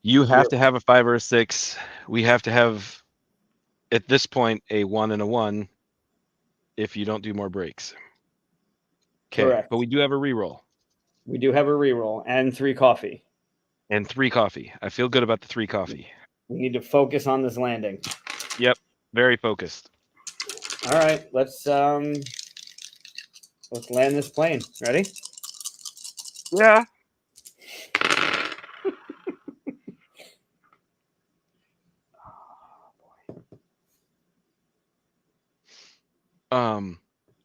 You have to have a 5 or a 6. We have to have, at this point, a 1 and a 1 if you don't do more breaks. Okay, Correct. but we do have a reroll. We do have a reroll and 3 coffee. And 3 coffee. I feel good about the 3 coffee. We need to focus on this landing. Yep, very focused. All right, let's land this plane. Ready? Yeah.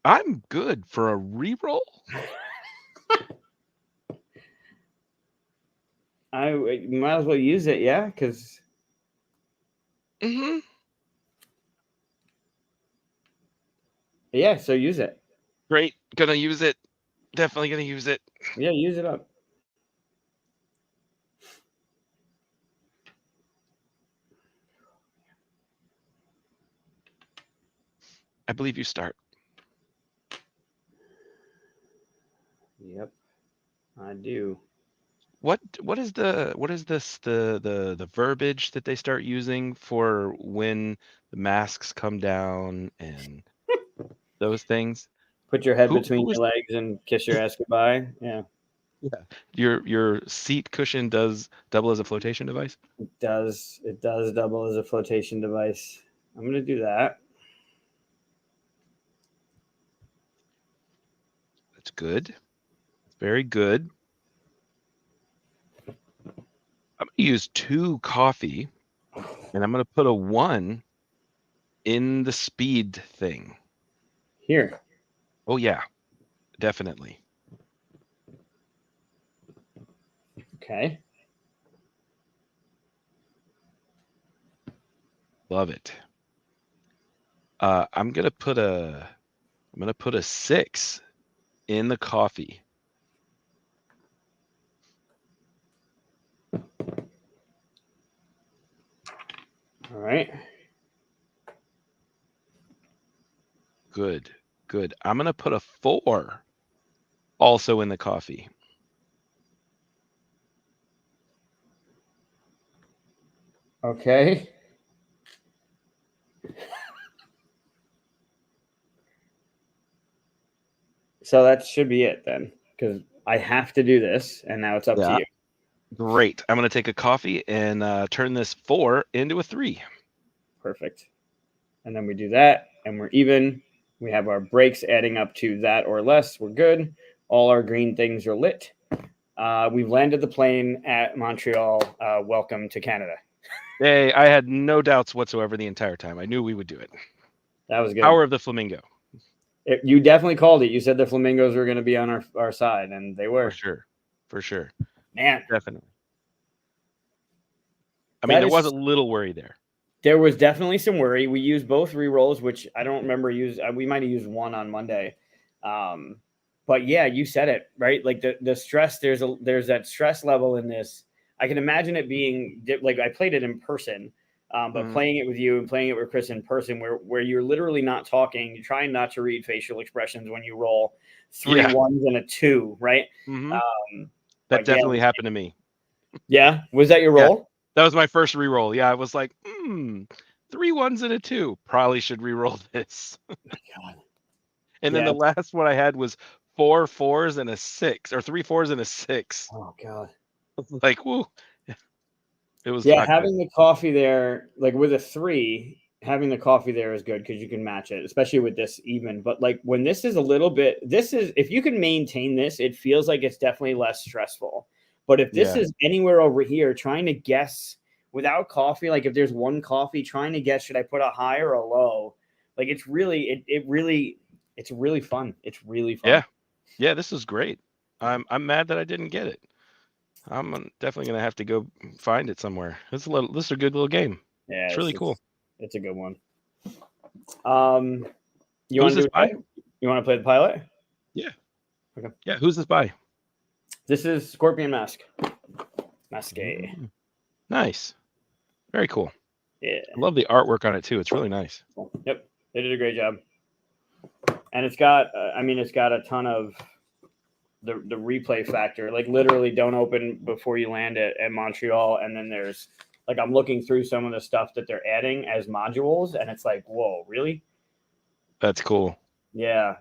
I'm good for a reroll. I might as well use it, yeah, because. Mm-hmm. Yeah, so use it. Great, gonna use it. Definitely gonna use it. Yeah, use it up. I believe you start. Yep, I do. What is the verbiage that they start using for when the masks come down and those things? Put your head Who between was your legs and kiss your ass goodbye. Yeah, your seat cushion does double as a flotation device? it does. It does double as a flotation device. I'm gonna do that. That's good. Very good. I'm gonna use 2 coffee, and I'm gonna put a 1 in the speed thing. Here. Oh yeah, definitely. Okay. Love it. I'm gonna put a 6 in the coffee. All right. Good. I'm gonna put a 4 also in the coffee. Okay. So that should be it then, because I have to do this, and now it's up to you. Great. I'm gonna take a coffee and turn this 4 into a 3. Perfect. And then we do that, and we're even. We have our breaks adding up to that or less. We're good. All our green things are lit. We've landed the plane at Montreal. Welcome to Canada. Hey, I had no doubts whatsoever the entire time. I knew we would do it. That was good. Power of the flamingo. You definitely called it. You said the flamingos were going to be on our side, and they were. For sure. Man. Definitely. I mean, there was a little worry there. There was definitely some worry. We used both rerolls, which I don't remember we might have used one on Monday. But yeah, you said it, right? Like the stress, there's that stress level in this. I can imagine it being like I played it in person, but playing it with you and playing it with Chris in person where you're literally not talking, you're trying not to read facial expressions when you roll 3 1s and a 2, right? That definitely happened to me. Yeah. Was that your roll? Yeah. That was my first reroll. Yeah, I was like, 3 1s and a 2. Probably should reroll this. Oh my God. And then the last one I had was 4 4s and a 6, or 3 4s and a 6. Oh God. Like, woo. It was having the coffee there, like with a 3, having the coffee there is good because you can match it, especially with this even. But like when this is a little bit, if you can maintain this, it feels like it's definitely less stressful. But if this is anywhere over here, trying to guess without coffee, like if there's one coffee, trying to guess, should I put a high or a low? Like it's really, it's really fun. It's really fun. Yeah, this is great. I'm mad that I didn't get it. I'm definitely gonna have to go find it somewhere. This is a good little game. Yeah, it's really cool. It's a good one. You want to do it? You want to play the pilot? Yeah. Okay. Yeah. Who's this by? This is Scorpion Masque. Masque. Nice. Very cool. Yeah. I love the artwork on it too. It's really nice. Yep. They did a great job. And it's got, it's got a ton of the replay factor. Like literally, don't open before you land at Montreal. And then there's like I'm looking through some of the stuff that they're adding as modules, and it's like, whoa, really? That's cool. Yeah.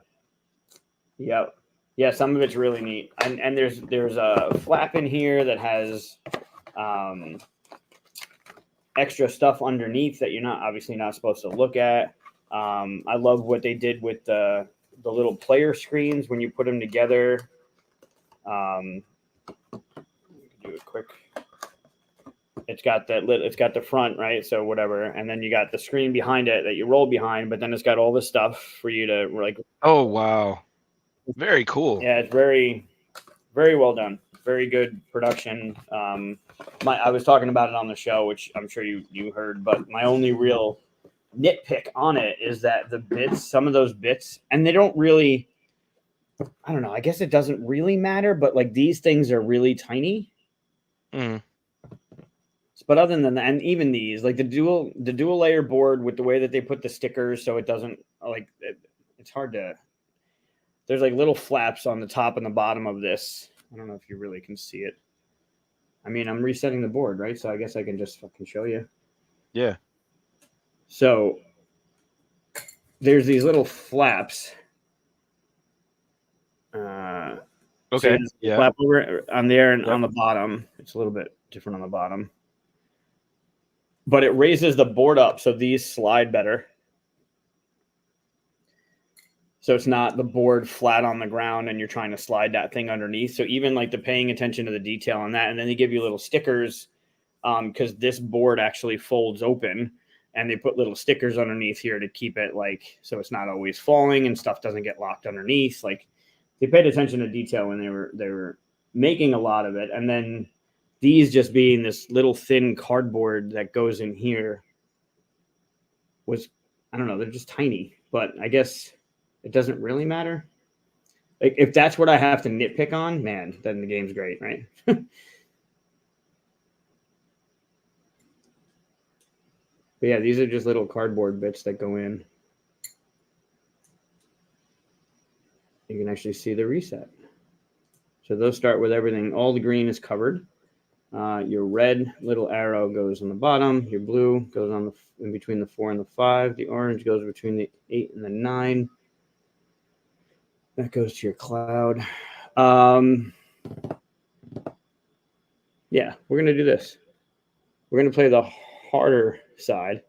Yep. Yeah, some of it's really neat. And there's a flap in here that has extra stuff underneath that you're not obviously not supposed to look at. I love what they did with the little player screens when you put them together. Do it quick. It's got the front, right? So whatever, and then you got the screen behind it that you roll behind, but then it's got all this stuff for you to like. Oh wow, very cool. Yeah, it's very, very well done. Very good production. I was talking about it on the show, which I'm sure you heard, but my only real nitpick on it is that the bits, some of those bits, and they don't really, I don't know, I guess it doesn't really matter, but like these things are really tiny. Mm. But other than that, and even these, like the dual layer board with the way that they put the stickers, so it doesn't like it's hard to. There's like little flaps on the top and the bottom of this. I don't know if you really can see it. I mean, I'm resetting the board, right? So I guess I can just fucking show you. Yeah. So there's these little flaps. Okay. So yeah. flap over on there and on the bottom. It's a little bit different on the bottom. But it raises the board up so these slide better. So it's not the board flat on the ground and you're trying to slide that thing underneath. So even like the paying attention to the detail on that. And then they give you little stickers because this board actually folds open and they put little stickers underneath here to keep it like, so it's not always falling and stuff doesn't get locked underneath. Like they paid attention to detail when they were making a lot of it. And then these just being this little thin cardboard that goes in here was, I don't know, they're just tiny, but I guess it doesn't really matter. Like if that's what I have to nitpick on, man, then the game's great, right? But yeah, these are just little cardboard bits that go in. You can actually see the reset. So those start with everything. All the green is covered. Your red little arrow goes on the bottom. Your blue goes on in between the 4 and the 5. The orange goes between the 8 and the 9. That goes to your cloud. Yeah, we're going to do this. We're going to play the harder side,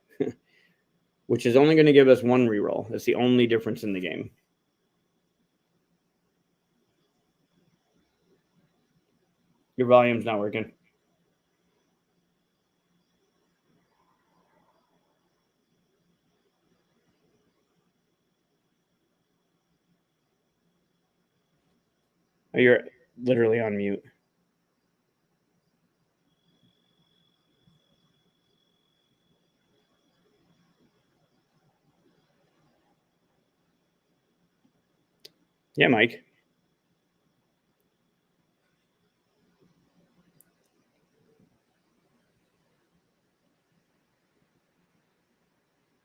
which is only going to give us one reroll. That's the only difference in the game. Your volume's not working. Oh, you're literally on mute. Yeah, Mike.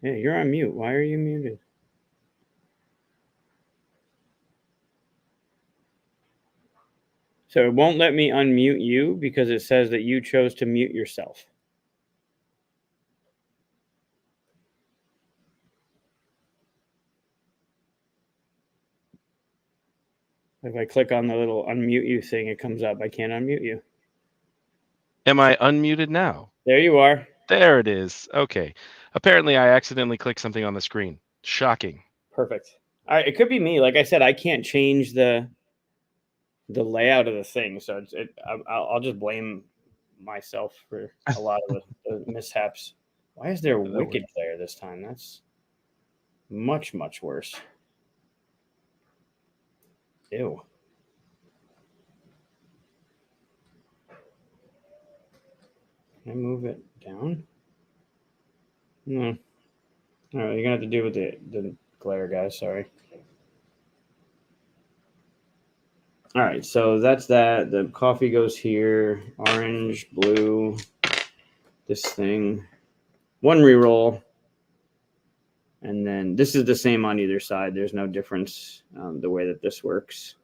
Yeah, you're on mute. Why are you muted? So it won't let me unmute you because it says that you chose to mute yourself. If I click on the little unmute you thing, it comes up. I can't unmute you. Am I unmuted now? There you are. There it is. Okay. Apparently, I accidentally clicked something on the screen. Shocking. Perfect. All right, it could be me. Like I said, I can't change the layout of the thing, so I'll just blame myself for a lot of the mishaps. Why is there Wicked Player this time? That's much, much worse. Ew. Can I move it down? No. All right, you're gonna have to deal with the glare, guys. Sorry. All right, so that's that. The coffee goes here. Orange, blue. This thing. One reroll. And then this is the same on either side. There's no difference the way that this works.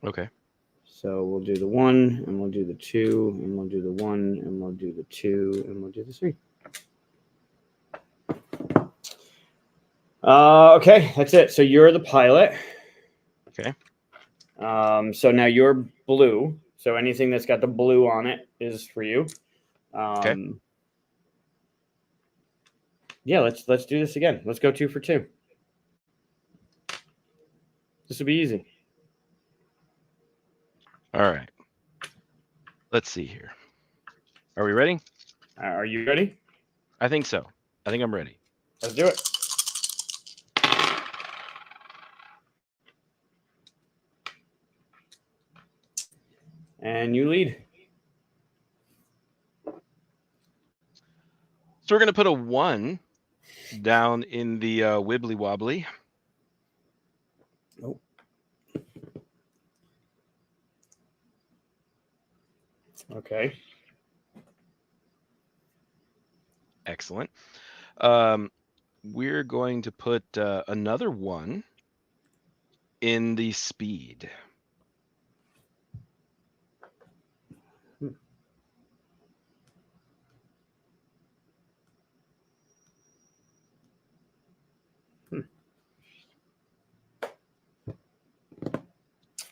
Okay. So we'll do the 1, and we'll do the 2, and we'll do the 1, and we'll do the 2, and we'll do the 3. Okay, that's it. So you're the pilot. Okay. So now you're blue. So anything that's got the blue on it is for you. Okay. Yeah, let's do this again. Let's go 2 for 2. This will be easy. All right. Let's see here. Are we ready? Are you ready? I think so. I think I'm ready. Let's do it. And you lead. So we're going to put a 1 down in the wibbly wobbly. Oh. Okay. Excellent. We're going to put another 1 in the speed.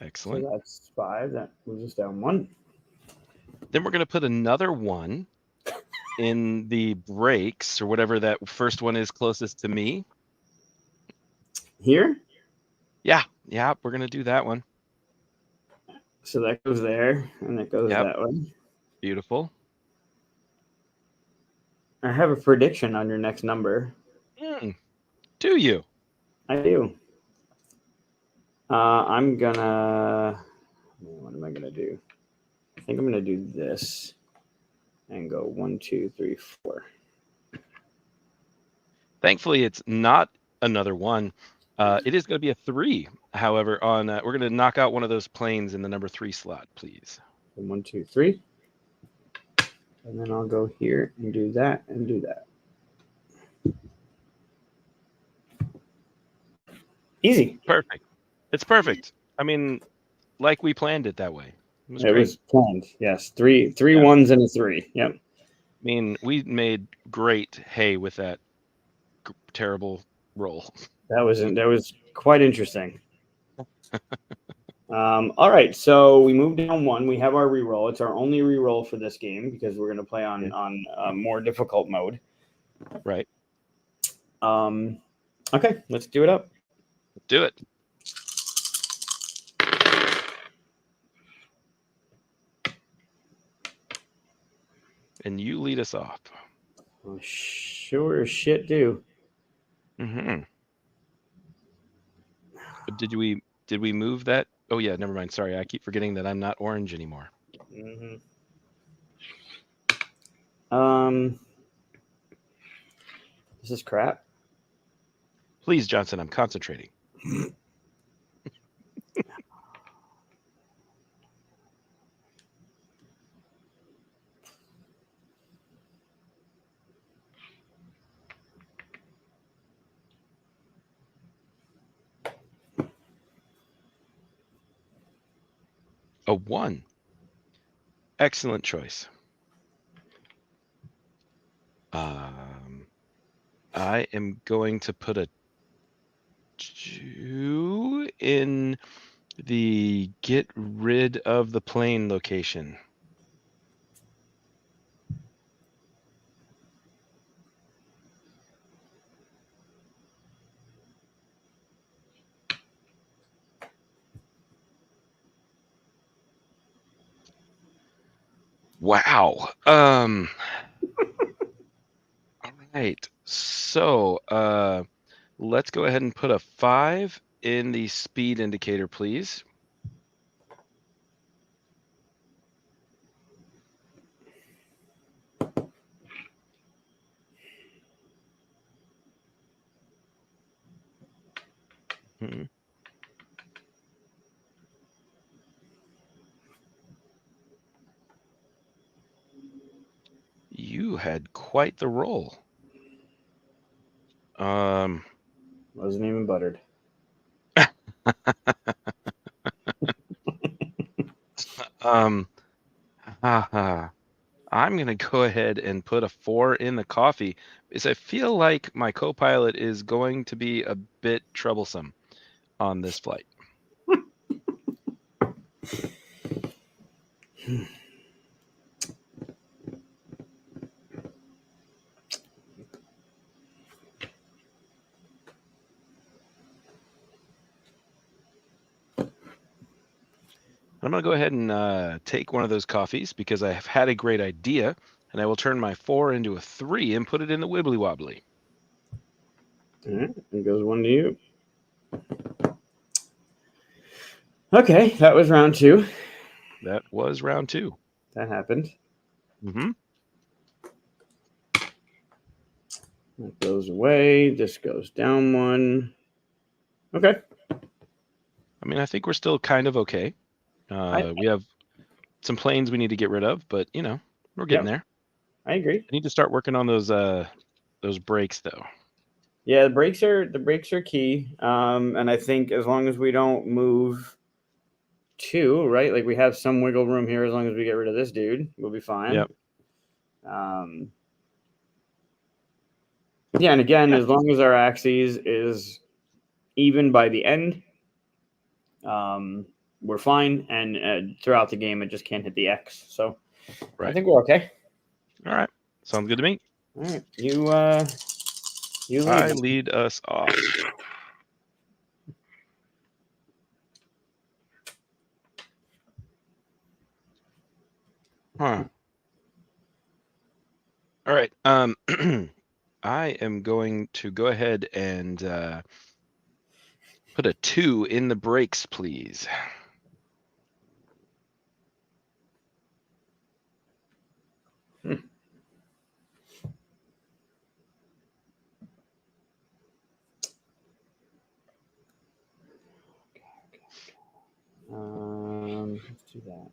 Excellent. So that's 5. That moves us down 1. Then we're going to put another 1 in the brakes, or whatever that first one is closest to me. Here? Yeah, we're going to do that one. So that goes there, and that goes that way. Beautiful. I have a prediction on your next number. Do you? I do. I'm gonna. What am I gonna do? I think I'm gonna do this, and go 1, 2, 3, 4. Thankfully, it's not another 1. It is going to be a 3. However, on we're going to knock out one of those planes in the number 3 slot, please. 1, 2, 3. And then I'll go here and do that and do that. Easy. Perfect. It's perfect. I mean, like we planned it that way. It was planned. Yes. Three 1s and a 3. Yep. I mean, we made great hay with that terrible roll. That was quite interesting. All right, so we moved down 1. We have our reroll. It's our only reroll for this game because we're going to play on more difficult mode. Right. Okay, let's do it up. Do it. And you lead us off. Oh, sure as shit do. Mm-hmm. Did we move that? Oh yeah, never mind. Sorry, I keep forgetting that I'm not orange anymore. Mm-hmm. This is crap. Please, Johnson, I'm concentrating. A 1. Excellent choice. I am going to put a 2 in the get rid of the plane location. Wow. All right. So, let's go ahead and put a 5 in the speed indicator, please. Mm-hmm. You had quite the roll. Wasn't even buttered. I'm going to go ahead and put a 4 in the coffee because I feel like my co-pilot is going to be a bit troublesome on this flight. I'm going to go ahead and take one of those coffees because I have had a great idea, and I will turn my 4 into a 3 and put it in the wibbly wobbly. All right, it goes 1 to you. Okay, that was round 2. That was round 2. That happened. Mm-hmm. That goes away. This goes down 1. Okay. I mean, I think we're still kind of okay. We have some planes we need to get rid of, but we're getting there. I agree. I need to start working on those brakes though. Yeah, the brakes are key. And I think as long as we don't move too, right? Like we have some wiggle room here as long as we get rid of this dude, we'll be fine. Yep. Yeah, and again, as long as our axes is even by the end, we're fine. And throughout the game, it just can't hit the X. So right. I think we're okay. All right, sounds good to me. All right, you lead. I lead us off. Huh. All right. I am going to go ahead and put a 2 in the brakes, please. Let's do that.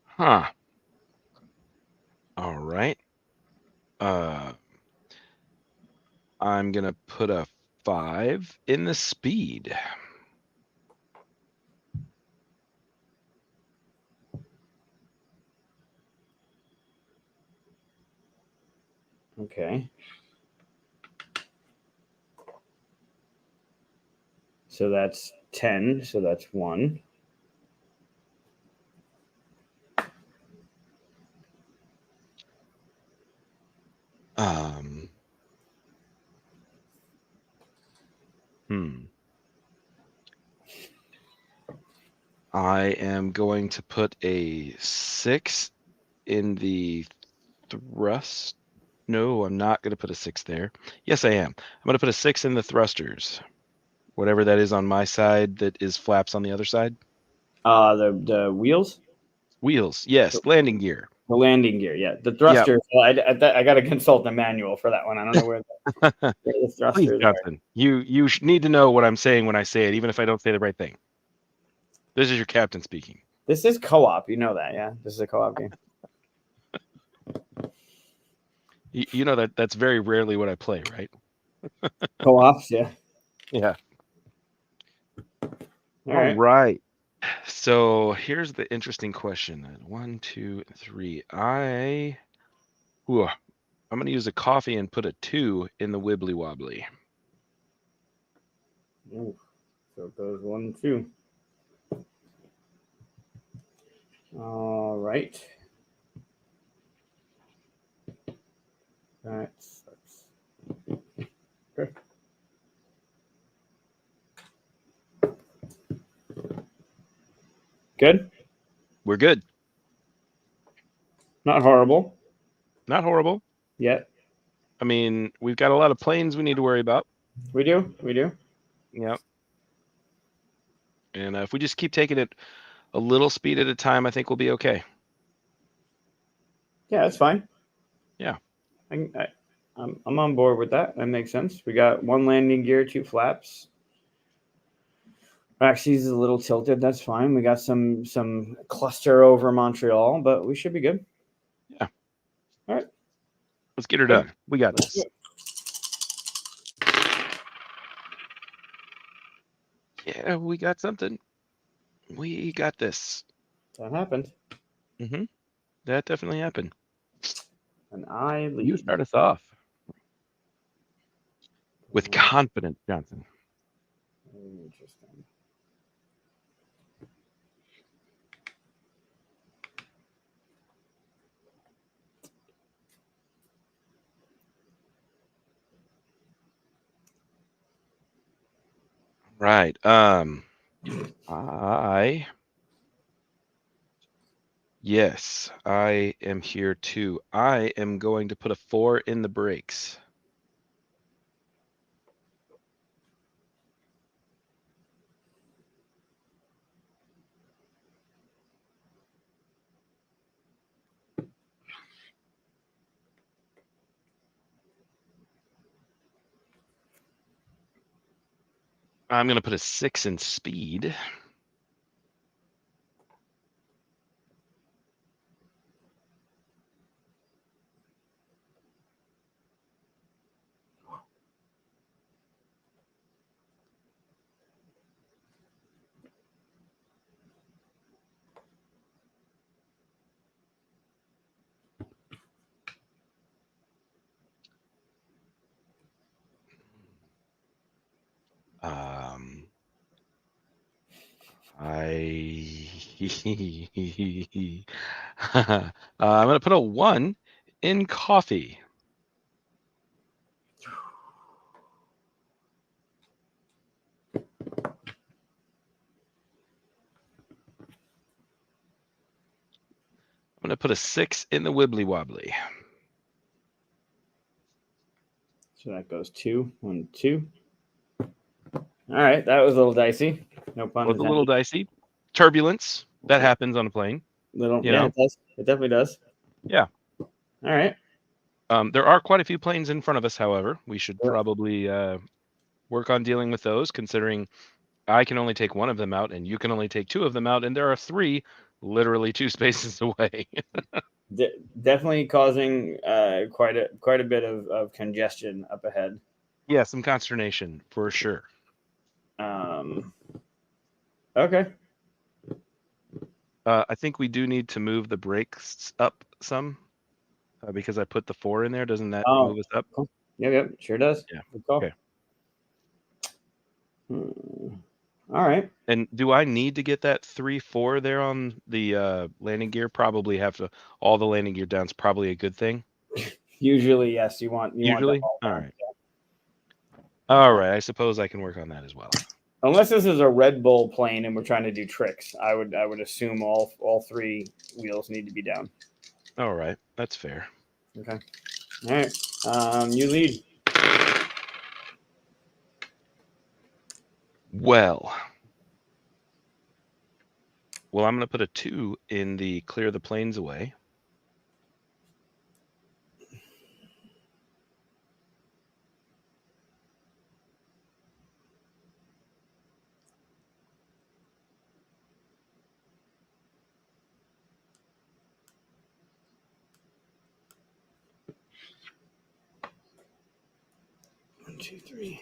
Huh. All right. I'm going to put a 5 in the speed. Okay. So that's 10. So that's 1. I am going to put a 6 in the thrust. No, I'm not going to put a 6 there. Yes, I am. I'm going to put a 6 in the thrusters. Whatever that is on my side that is flaps on the other side. The wheels? Wheels, yes. Landing gear. The landing gear, yeah. The thrusters. Yep. Well, I got to consult the manual for that one. I don't know where the thrusters Please, Johnson, you need to know what I'm saying when I say it, even if I don't say the right thing. This is your captain speaking. This is co-op. You know that, yeah? This is a co-op game. You know that's very rarely what I play, right? Co-ops, yeah. Yeah. All right. So here's the interesting question then. 1, 2, 3. I'm going to use a coffee and put a 2 in the wibbly wobbly. Ooh, so it goes 1, 2. All right. That sucks. Okay. Good? We're good. Not horrible. Not horrible. Yet. I mean, we've got a lot of planes we need to worry about. We do. Yep. And if we just keep taking it a little speed at a time, I think we'll be okay. Yeah, that's fine. Yeah. I'm on board with that. That makes sense. We got 1 landing gear, 2 flaps. Axis is a little tilted. That's fine. We got some cluster over Montreal, but we should be good. Yeah. All right. Let's get her done. We got this. Yeah, we got something. We got this. That happened. Mm-hmm. That definitely happened. And I lead. You start us off with confidence, Johnson. Interesting. Right. Yes, I am here too. I am going to put a 4 in the brakes. I'm going to put a 6 in speed. I'm going to put a 1 in coffee. I'm going to put a 6 in the wibbly wobbly. So that goes 2, 1, 2. All right, that was a little dicey. No pun Was a intended. little dicey. Turbulence that happens on a plane. Yeah, it does. It definitely does. Yeah. All right. There are quite a few planes in front of us, however. We should probably work on dealing with those, considering I can only take one of them out and you can only take 2 of them out, and there are 3 literally 2 spaces away. Definitely causing quite a bit of congestion up ahead. Yeah, some consternation for sure. Okay. I think we do need to move the brakes up some because I put the 4 in there. Doesn't that move us up? Cool. Yep, sure does. Yeah. Good call. Okay. All right. And do I need to get that 3-4 there on the landing gear? Probably have to. All the landing gear down's probably a good thing. Usually, yes. You want Usually. them all All down. right. Yeah. All right. I suppose I can work on that as well. Unless this is a Red Bull plane and we're trying to do tricks, I would assume all 3 wheels need to be down. All right. That's fair. Okay. All right. You lead. Well, I'm going to put a 2 in the clear the planes away. One, 2, 3.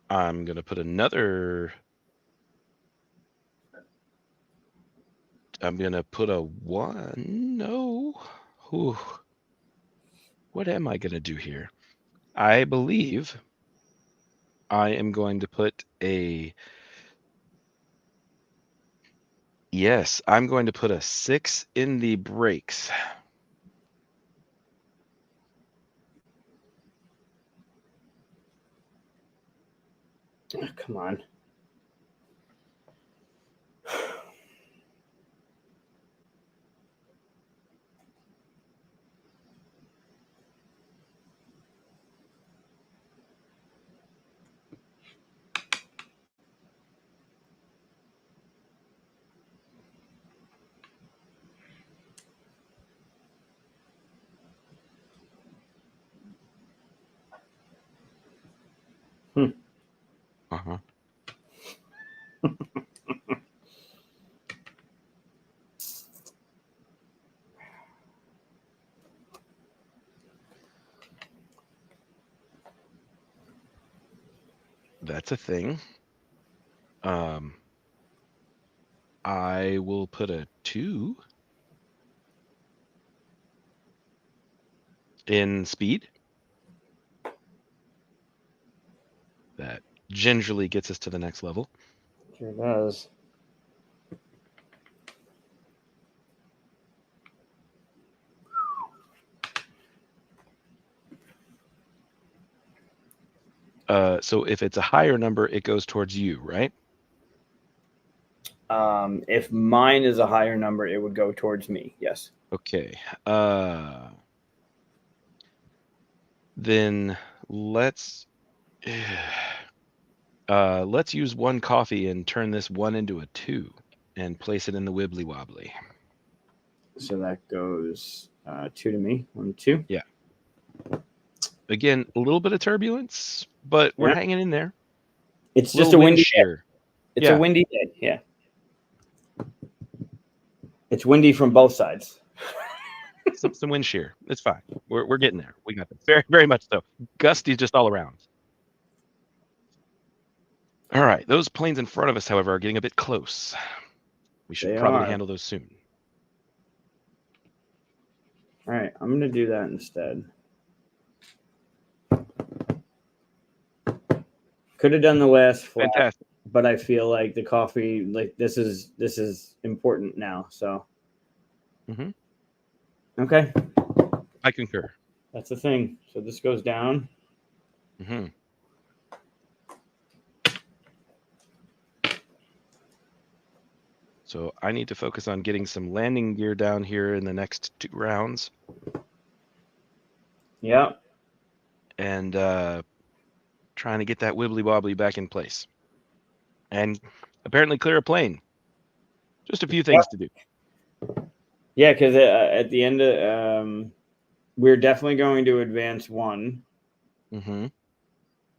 I'm going to put another. I'm going to put a 1. No. Whew. What am I going to do here? I believe I am going to put a. Yes, I'm going to put a 6 in the brakes. Oh, come on. Uh-huh. a thing. I will put a 2 in speed. That gingerly gets us to the next level. Sure does. So if it's a higher number, it goes towards you, right? If mine is a higher number, it would go towards me. Yes. Okay. Then let's use 1 coffee and turn this 1 into a 2 and place it in the wibbly wobbly. So that goes 2 to me. 1, 2. Yeah. Again, a little bit of turbulence, but we're hanging in there. It's just a windy day. It's a windy day. Yeah. It's windy from both sides. Some wind shear. It's fine. We're getting there. We got this. Very, very much so. Gusty just all around. All right. Those planes in front of us, however, are getting a bit close. We should probably handle those soon. All right. I'm going to do that instead. Could have done the last flat. Fantastic. But I feel like the coffee, like this is important now. So, okay. I concur. That's the thing. So this goes down. So I need to focus on getting some landing gear down here in the next 2 rounds. Yeah. And trying to get that wibbly wobbly back in place. And apparently clear a plane. Just a few things to do. Yeah, because at the end of we're definitely going to advance 1.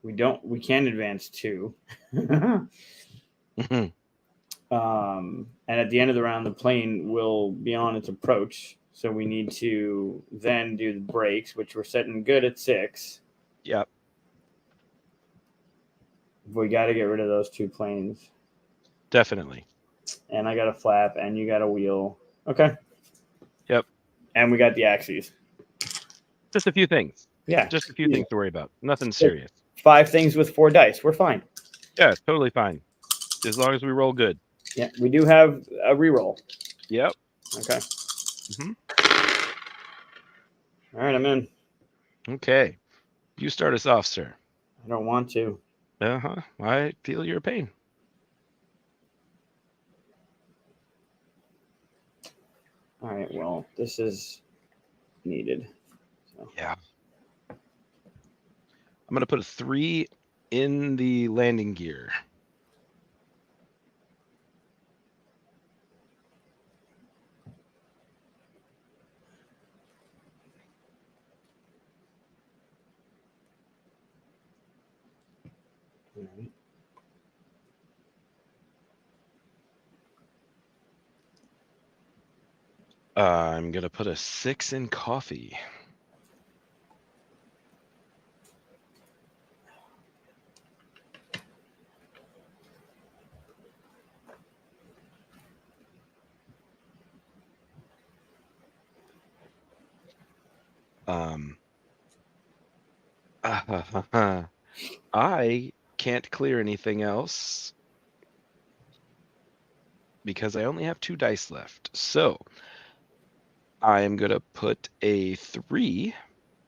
We can advance 2. And at the end of the round, the plane will be on its approach. So we need to then do the brakes, which we're setting good at 6. Yep. We got to get rid of those 2 planes. Definitely. And I got a flap, and you got a wheel. Okay. Yep. And we got the axes. Just a few things. Yeah. Just a few things to worry about. Nothing serious. 5 things with 4 dice. We're fine. Yeah, totally fine. As long as we roll good. Yeah, we do have a reroll. Yep. Okay. All right, I'm in. Okay. You start us off, sir. I don't want to. I feel your pain. All right, well, this is needed. So. Yeah. I'm going to put a 3 in the landing gear. I'm going to put a 6 in coffee. I can't clear anything else because I only have 2 dice left. So I am going to put a 3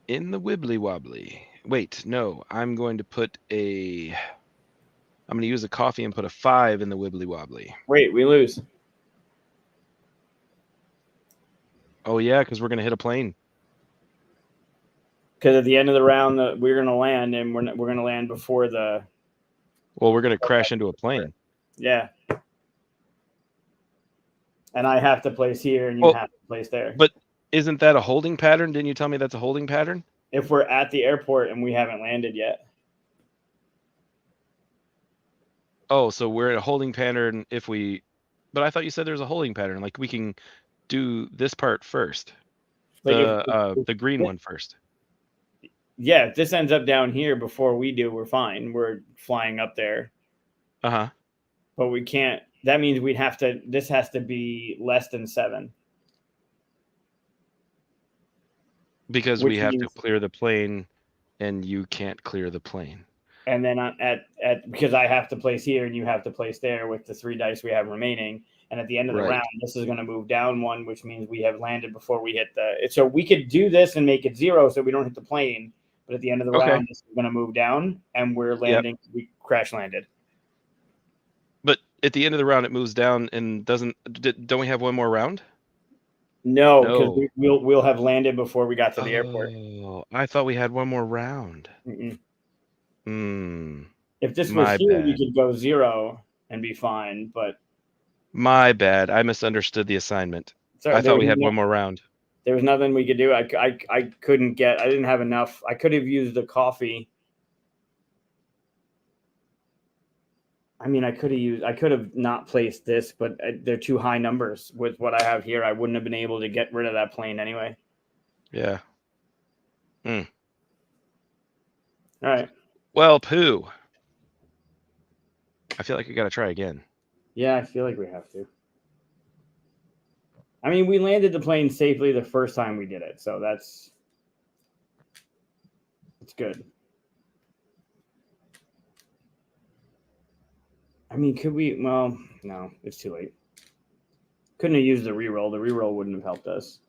in the wibbly wobbly. Wait, no, I'm going to use a coffee and put a 5 in the wibbly wobbly. Wait, we lose. Oh yeah, because we're going to hit a plane. Because at the end of the round, we're going to land, and we're going to land before the. Well, we're going to crash into a plane. Yeah. And I have to place here, and you have to place there. But isn't that a holding pattern? Didn't you tell me that's a holding pattern? If we're at the airport and we haven't landed yet. Oh, so we're at a holding pattern if we. But I thought you said there's a holding pattern. Like we can do this part first. Like the green one first. Yeah, if this ends up down here before we do, we're fine. We're flying up there. Uh-huh. But we can't. That means we'd have to. This has to be less than 7. Because Which we have to means, clear the plane, and you can't clear the plane. and then at because I have to place here and you have to place there with the 3 dice we have remaining. And at the end of the Right. round, this is going to move down 1, which means we have landed before we hit the. So we could do this and make it 0, so we don't hit the plane. But at the end of the Okay. round, this is going to move down, and we're landing. Yep. We crash landed. But at the end of the round, it moves down and don't we have one more round? No, because we'll have landed before we got to the airport. Oh, I thought we had one more round. If this was here, we could go 0 and be fine. But my bad. I misunderstood the assignment. Sorry, I thought we had one more round. There was nothing we could do. I couldn't get. I didn't have enough. I could have used the coffee. I mean, I could have not placed this, but they're too high numbers with what I have here. I wouldn't have been able to get rid of that plane anyway. Yeah. All right. Well, poo. I feel like we got to try again. Yeah, I feel like we have to. I mean, we landed the plane safely the first time we did it, so that's good. I mean, could we? Well, no, it's too late. Couldn't have used the reroll. The reroll wouldn't have helped us.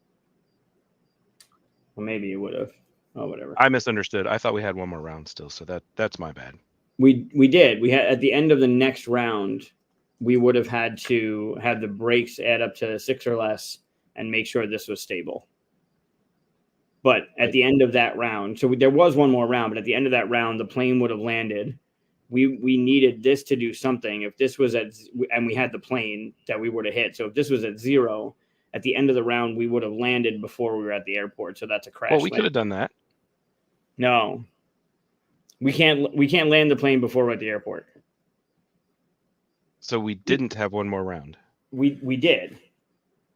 Well, maybe it would have. Oh, whatever. I misunderstood. I thought we had one more round still, so that's my bad. We did. We had at the end of the next round, we would have had to have the brakes add up to 6 or less and make sure this was stable. But at the end of that round, so there was one more round, but at the end of that round, the plane would have landed. We needed this to do something. If this was and we had the plane that we would have hit. So if this was at 0, at the end of the round, we would have landed before we were at the airport. So that's a crash. Well, we could have done that. No. We can't land the plane before we're at the airport. So we didn't have one more round. We did.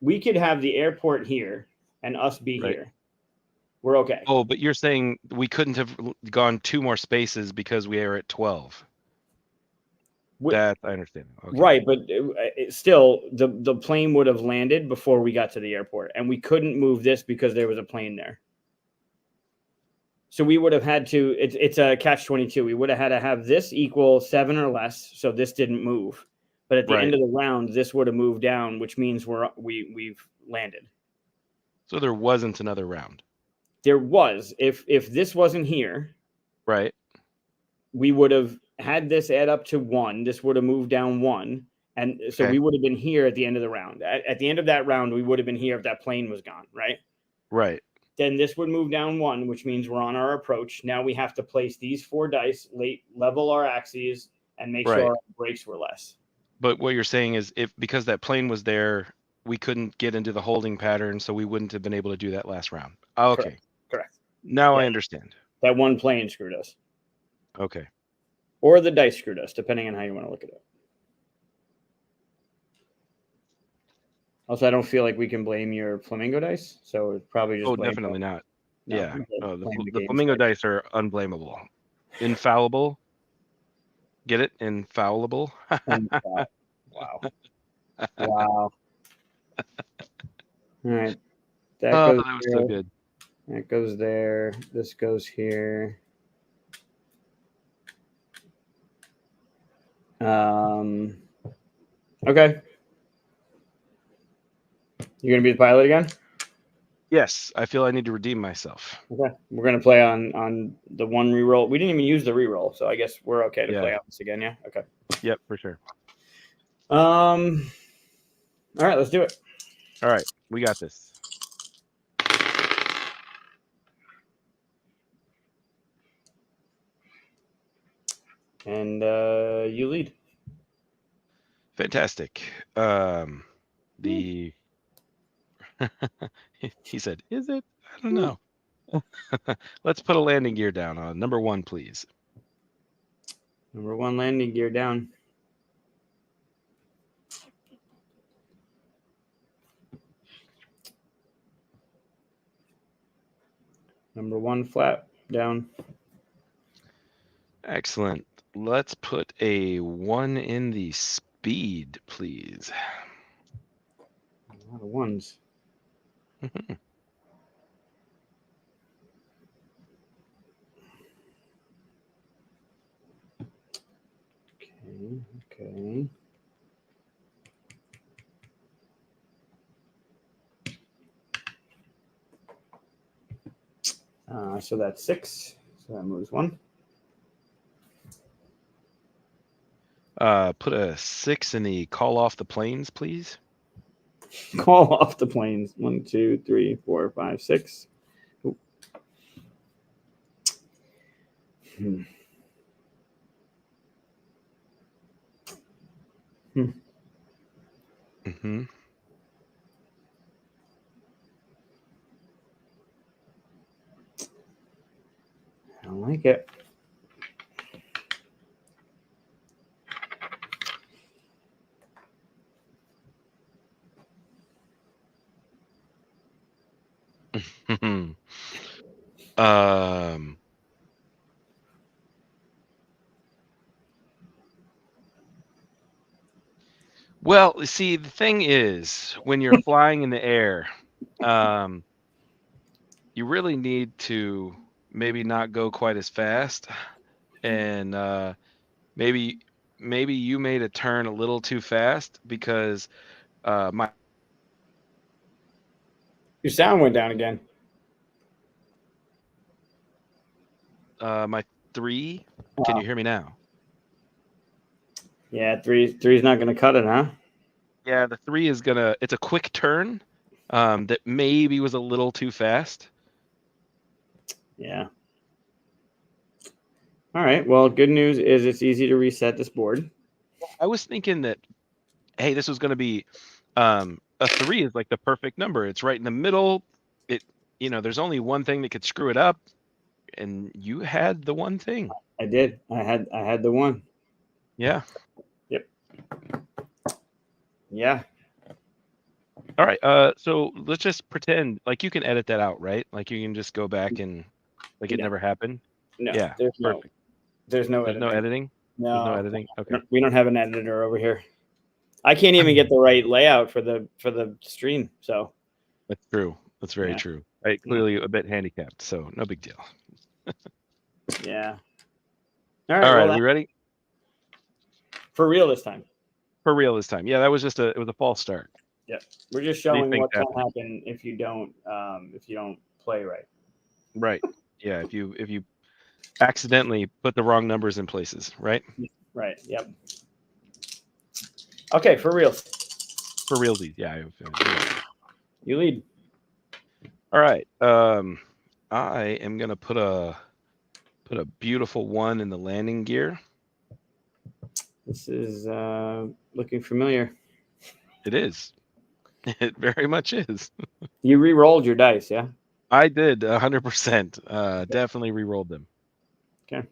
We could have the airport here and us be here. We're okay. Oh, but you're saying we couldn't have gone 2 more spaces because we are at 12. That I understand. Okay. Right, but still, the plane would have landed before we got to the airport, and we couldn't move this because there was a plane there. So we would have had to. It's a catch-22. We would have had to have this equal 7 or less, so this didn't move. But at the end of the round, this would have moved down, which means we've landed. So there wasn't another round. There was. If this wasn't here, right, we would have had this add up to 1. This would have moved down 1, and so we would have been here at the end of the round. At the end of that round, we would have been here if that plane was gone. Right. Right. Then this would move down 1, which means we're on our approach. Now we have to place these 4 dice, level our axes, and make sure our brakes were less. But what you're saying is because that plane was there, we couldn't get into the holding pattern, so we wouldn't have been able to do that last round. Oh, okay. Correct. Now I understand. That one plane screwed us. Okay. Or the dice screwed us, depending on how you want to look at it. Also, I don't feel like we can blame your flamingo dice, so it's probably just. Oh, definitely not. No, yeah. The flamingo dice are unblameable. Infallible. Get it? Infallible. Wow. Wow. All right. That was so good. That goes there. This goes here. Okay. You're gonna be the pilot again? Yes, I feel I need to redeem myself. Okay, we're gonna play on the one reroll. We didn't even use the reroll, so I guess we're okay to play on this again. Yeah. Okay. Yep, for sure. All right, let's do it. All right, we got this. And you lead. Fantastic. He said, "Is it? I don't know." Let's put a landing gear down on number 1, please. Number 1 landing gear down. Number 1 flap down. Excellent. Let's put a 1 in the speed, please. A lot of ones. Mhm. Okay. So that's 6. So that moves 1. Put a 6 in the call off the planes, please. Call off the planes. 1, 2, 3, 4, 5, 6. Ooh. Hmm. Mm-hmm. I don't like it. um. Well, see, the thing is, when you're flying in the air, you really need to maybe not go quite as fast, and maybe you made a turn a little too fast because my Your sound went down again. my 3. Can you hear me now? Yeah, three's not going to cut it, huh? Yeah, the 3 is gonna. It's a quick turn that maybe was a little too fast. Yeah. All right. Well, good news is it's easy to reset this board. I was thinking that, hey, this was going to be a 3 is like the perfect number. It's right in the middle. It, there's only one thing that could screw it up, and you had the one thing. I did. I had the 1. Yeah. Yep. Yeah. All right. So let's just pretend like you can edit that out, right? Like you can just go back and like it No. never happened. No. Yeah. There's Perfect. There's no There's no editing. There's no No. editing. Okay. We don't have an editor over here. I can't even get the right layout for the stream. So That's true. That's very Yeah. true. Right. Clearly a bit handicapped, so no big deal. yeah. All right. Well, Are we ready? for real this time. For real this time. Yeah, that was just it was a false start. Yep. We're just These showing things what can happen. happen if you don't play right. Right. Yeah. If you accidentally put the wrong numbers in places, right? Right. Yep. Okay, for real. For realsies. Yeah. You lead. All right. I am gonna put a beautiful 1 in the landing gear. This is looking familiar. It is. It very much is. You re-rolled your dice, yeah? I did 100%. Definitely re-rolled them. Okay.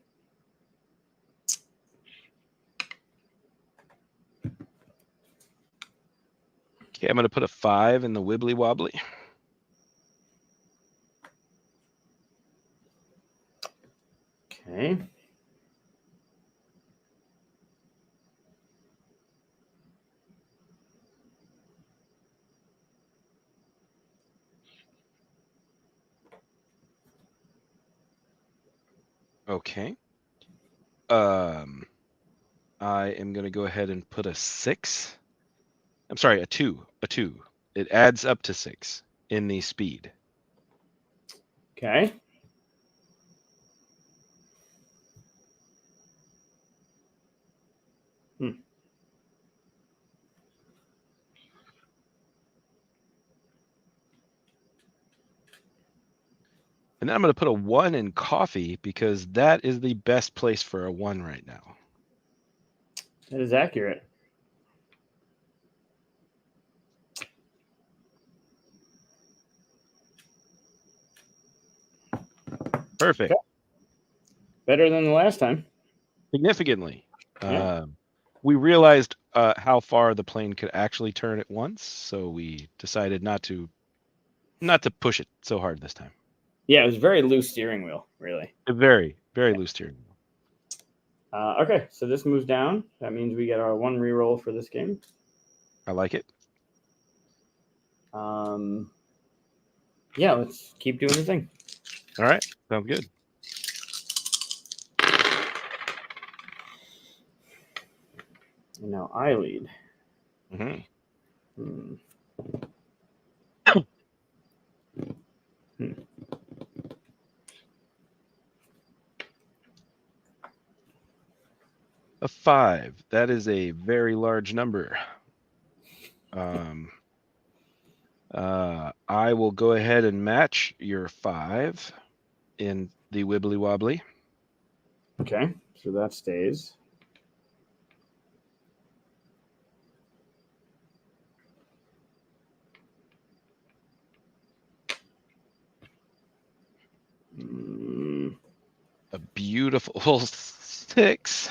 Okay, I'm gonna put a 5 in the wibbly wobbly. Okay. Okay. I am gonna go ahead and put a 6. I'm sorry, a 2. A 2. It adds up to 6 in the speed. Okay. And then I'm going to put a 1 in coffee because that is the best place for a 1 right now. That is accurate. Perfect. Okay. Better than the last time. Significantly. Yeah. We realized how far the plane could actually turn at once, so we decided not to push it so hard this time. Yeah, it was very loose steering wheel, really. A very, very loose steering wheel. Okay, so this moves down. That means we get our 1 reroll for this game. I like it. Yeah, let's keep doing the thing. All right, sounds good. And now I lead. Mm-hmm. A 5. That is a very large number. I will go ahead and match your 5 in the wibbly wobbly. Okay, so that stays. A beautiful 6.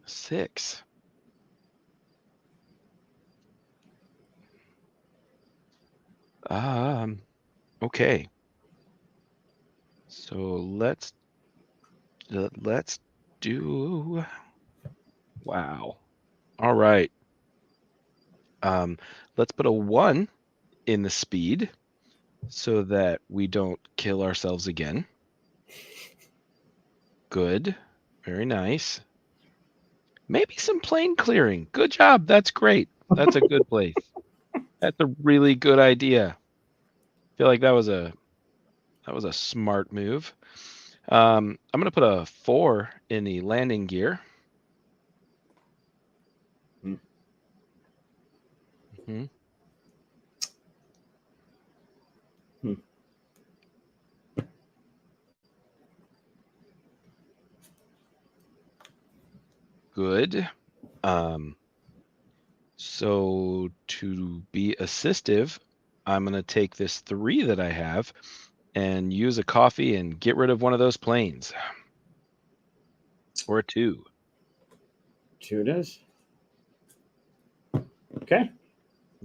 6. Okay. So let's do. Wow. All right. Let's put a 1 in the speed so that we don't kill ourselves again. Good. Very nice. Maybe some plane clearing. Good job. That's great. That's a good place. That's a really good idea. I feel like that was a smart move. I'm gonna put a 4 in the landing gear. Mm-hmm. Good. So to be assistive, I'm gonna take this 3 that I have and use a coffee and get rid of one of those planes. Or a 2. 2 it is. Okay.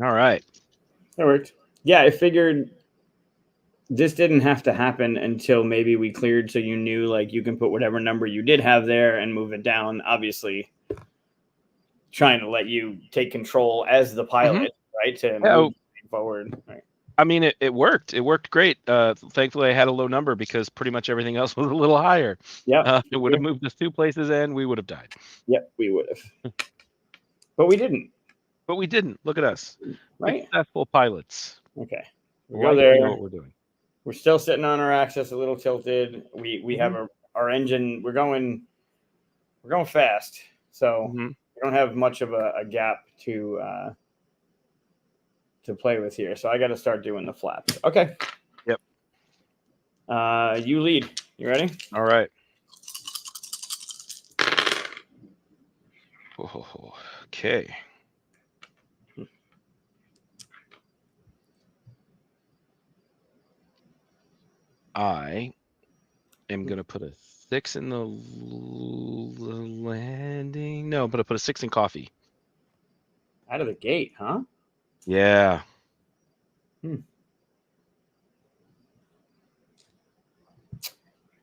All right. That worked. Yeah, I figured this didn't have to happen until maybe we cleared, so you knew like you can put whatever number you did have there and move it down. Obviously, trying to let you take control as the pilot, right? To move forward. Right. I mean, it worked. It worked great. Thankfully, I had a low number because pretty much everything else was a little higher. Yeah, it would have moved us 2 places and we would have died. Yep, we would have. But we didn't. But we didn't. Look at us. Right? Successful pilots. Okay. We Go there. We know what we're doing. We're still sitting on our axis, a little tilted. We have our engine. We're going fast, so we don't have much of a gap to play with here. So I got to start doing the flaps. Okay. Yep. You lead. You ready? All right. Oh, okay. I am going to put a 6 in the landing. No, I'm going to put a 6 in coffee. Out of the gate, huh? Yeah.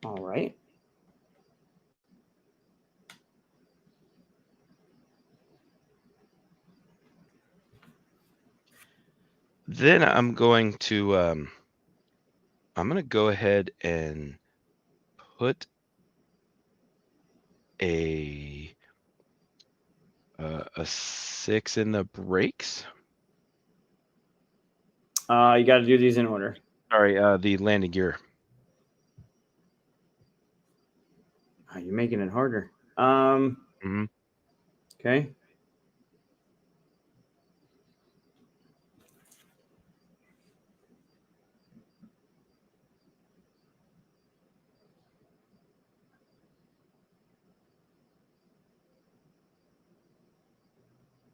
All right. Then I'm going to go ahead and put a 6 in the brakes. You got to do these in order. Sorry, the landing gear. Oh, you're making it harder. Okay.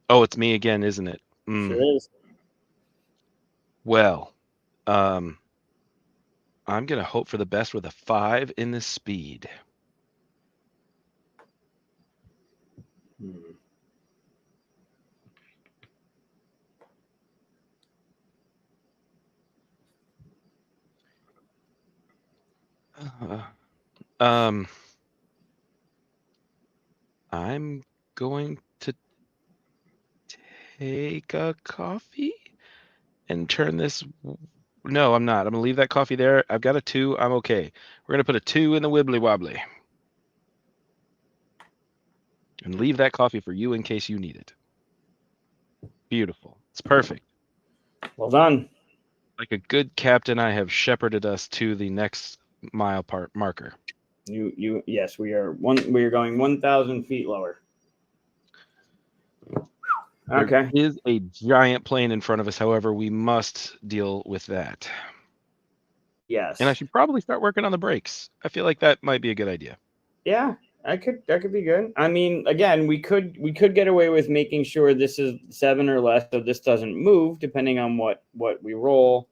Oh, it's me again, isn't it? Sure is. Well, I'm going to hope for the best with a 5 in the speed. I'm going to take a coffee and turn this. No, I'm not. I'm gonna leave that coffee there. I've got a 2. I'm okay. We're gonna put a 2 in the wibbly wobbly and leave that coffee for you in case you need it. Beautiful. It's perfect. Well done. Like a good captain, I have shepherded us to the next mile marker. Yes, we are going 1,000 feet lower. Okay. There is a giant plane in front of us. However, we must deal with that. Yes. And I should probably start working on the brakes. I feel like that might be a good idea. Yeah, that could be good. I mean, again, we could get away with making sure this is 7 or less, so this doesn't move, depending on what we roll.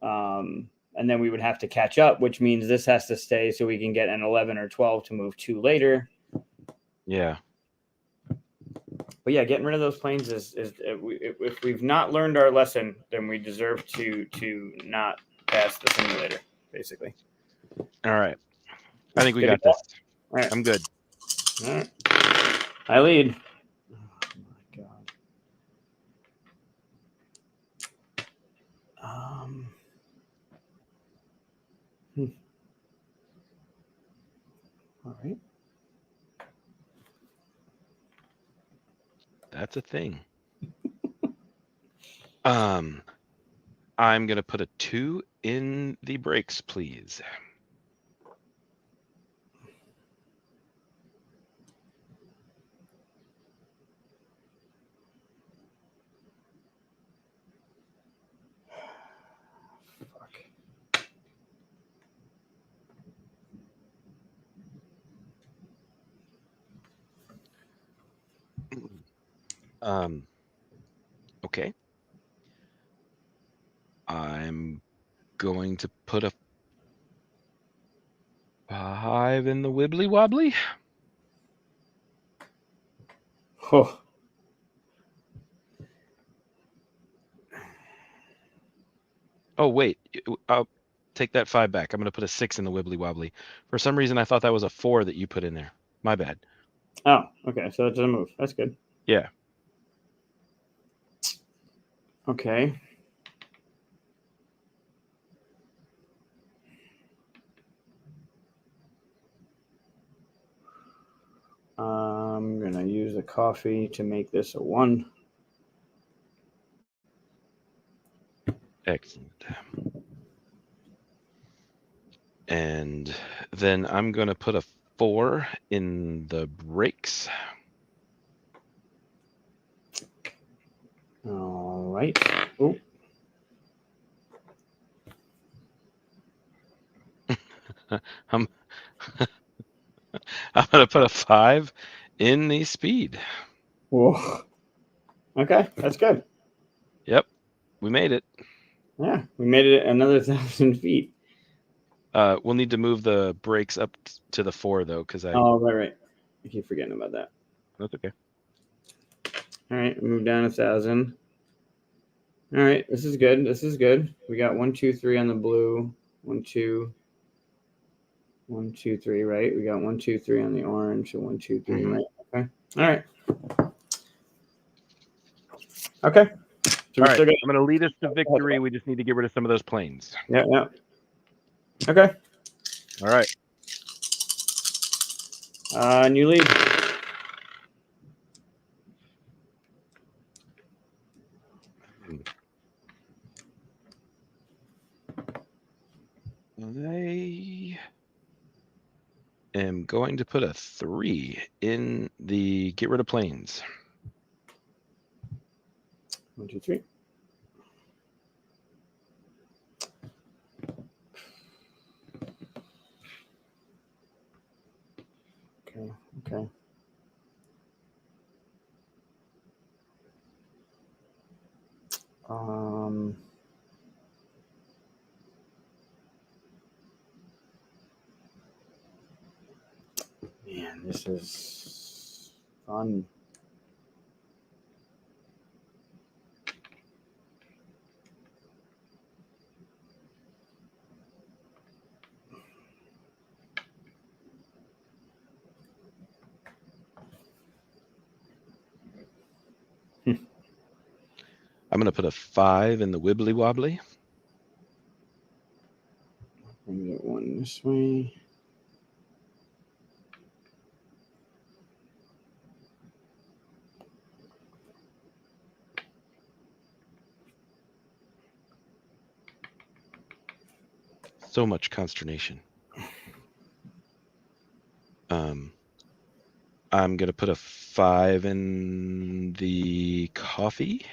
And then we would have to catch up, which means this has to stay so we can get an 11 or 12 to move 2 later. Yeah. But yeah, getting rid of those planes is if we've not learned our lesson, then we deserve to not pass the simulator, basically. All right. I think we Good got to go? this. All right. I'm good. All right. I lead. Oh my god. All right. That's a thing. I'm gonna put a 2 in the brakes, please. Okay. I'm going to put a 5 in the wibbly wobbly. Oh. Oh, wait. I'll take that 5 back. I'm going to put a 6 in the wibbly wobbly. For some reason, I thought that was a 4 that you put in there. My bad. Oh, okay. So it doesn't move. That's good. Yeah. Okay. I'm going to use the coffee to make this a 1. Excellent. And then I'm going to put a 4 in the brakes. All right. Oh. I'm I'm going to put a 5 in the speed. Whoa. Okay, that's good. Yep, we made it. Yeah, we made it another 1,000 feet. We'll need to move the brakes up to the 4 though, because Oh, right. I keep forgetting about that. That's okay. All right, move down 1,000. All right, this is good. This is good. We got 1, 2, 3 on the blue. 1, 2. 1, 2, 3. Right. We got 1, 2, 3 on the orange. So 1, 2, 3. Right. Okay. All right. Okay. So All right. I'm going to lead us to victory. We just need to get rid of some of those planes. Yeah. Yeah. Okay. All right. And you lead. I am going to put a 3 in the get rid of planes. 1, 2, 3. Okay. Okay. Man, this is fun. going to put a 5 in the wibbly wobbly. Bring it one this way. So much consternation. I'm going to put a 5 in the coffee.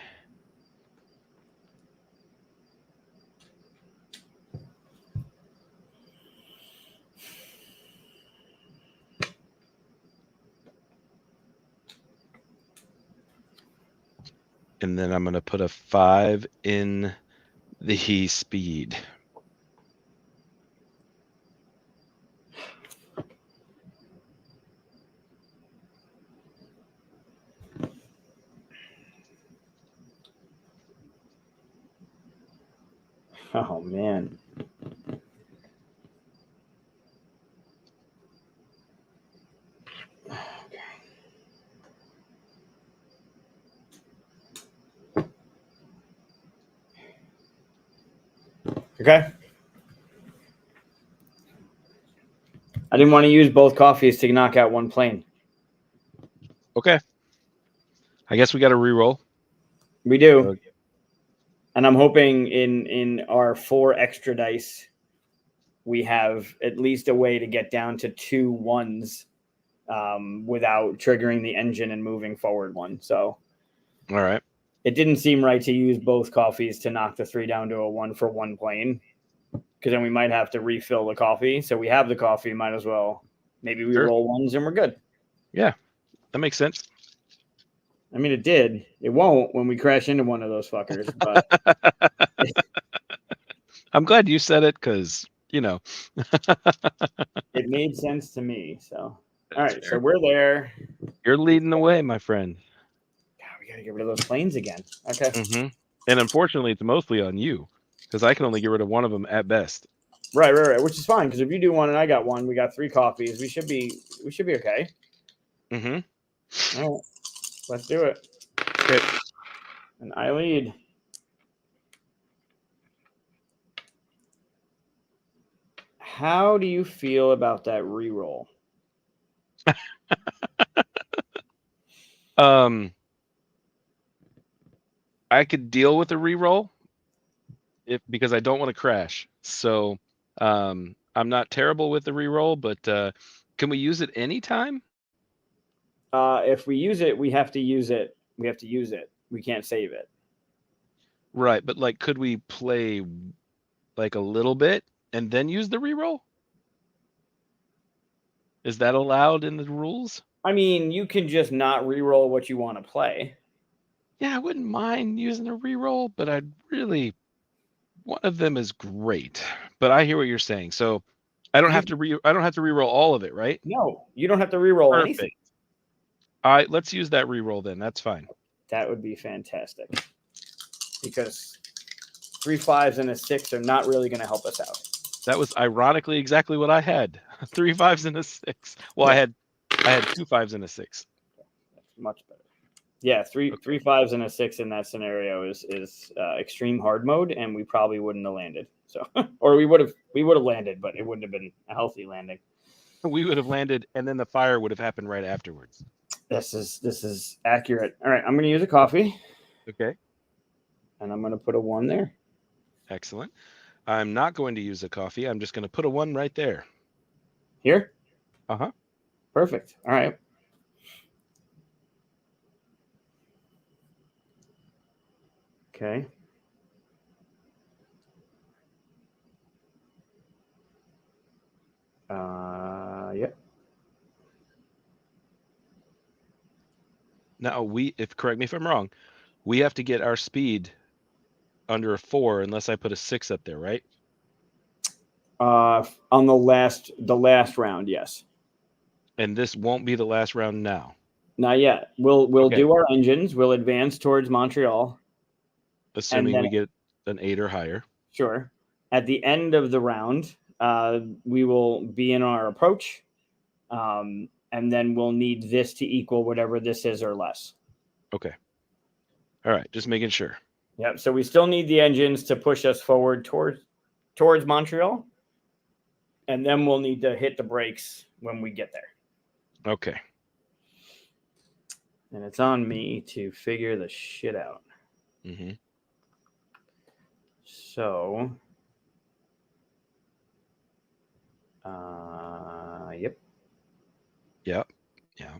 And then I'm going to put a 5 in the speed. Oh, man. Okay. I didn't want to use both coffees to knock out one plane. Okay. I guess we got to reroll. We do. And I'm hoping in our 4 extra dice, we have at least a way to get down to 2 1s without triggering the engine and moving forward one. So, all right. It didn't seem right to use both coffees to knock the 3 down to a 1 for one plane, because then we might have to refill the coffee. So we have the coffee, might as well. Maybe we roll 1s and we're good. Yeah, that makes sense. I mean, it did. It won't when we crash into one of those fuckers. But I'm glad you said it because, it made sense to me. So, all right. So we're there. You're leading the way, my friend. God, we got to get rid of those planes again. Okay. Mm-hmm. And unfortunately, it's mostly on you because I can only get rid of one of them at best. Right. Which is fine because if you do one and I got one, we got 3 coffees. We should be okay. Mm-hmm. All right. Let's do it. Okay. And I lead. How do you feel about that reroll? I could deal with a reroll because I don't want to crash. So I'm not terrible with the reroll, but can we use it anytime? If we use it, we have to use it. We have to use it. We can't save it. Right, but could we play a little bit and then use the reroll? Is that allowed in the rules? I mean, you can just not reroll what you want to play. Yeah, I wouldn't mind using a reroll, but one of them is great. But I hear what you're saying. So I don't have to reroll all of it, right? No, you don't have to reroll anything. All right, let's use that reroll then. That's fine. That would be fantastic. Because 3 5s and a 6 are not really going to help us out. That was ironically exactly what I had. 3 5s and a 6. Well, yeah. I had 2 5s and a 6. That's much better. Yeah, 3 5s and a 6 in that scenario is extreme hard mode, and we probably wouldn't have landed. So, or we would have landed, but it wouldn't have been a healthy landing. We would have landed, and then the fire would have happened right afterwards. This is accurate. All right, I'm going to use a coffee. Okay. And I'm going to put a 1 there. Excellent. I'm not going to use a coffee. I'm just going to put a 1 right there. Here? Uh-huh. Perfect. All right. Okay. Yep. Now correct me if I'm wrong, we have to get our speed under a 4 unless I put a 6 up there, right? On the last round, yes. And this won't be the last round now. Not yet. We'll do our engines. We'll advance towards Montreal. Assuming we get an 8 or higher. Sure. At the end of the round, we will be in our approach. And then we'll need this to equal whatever this is or less. Okay. All right. Just making sure. Yep. So we still need the engines to push us forward towards Montreal. And then we'll need to hit the brakes when we get there. Okay. And it's on me to figure the shit out. Mm-hmm. So, yep. Yep. Yeah.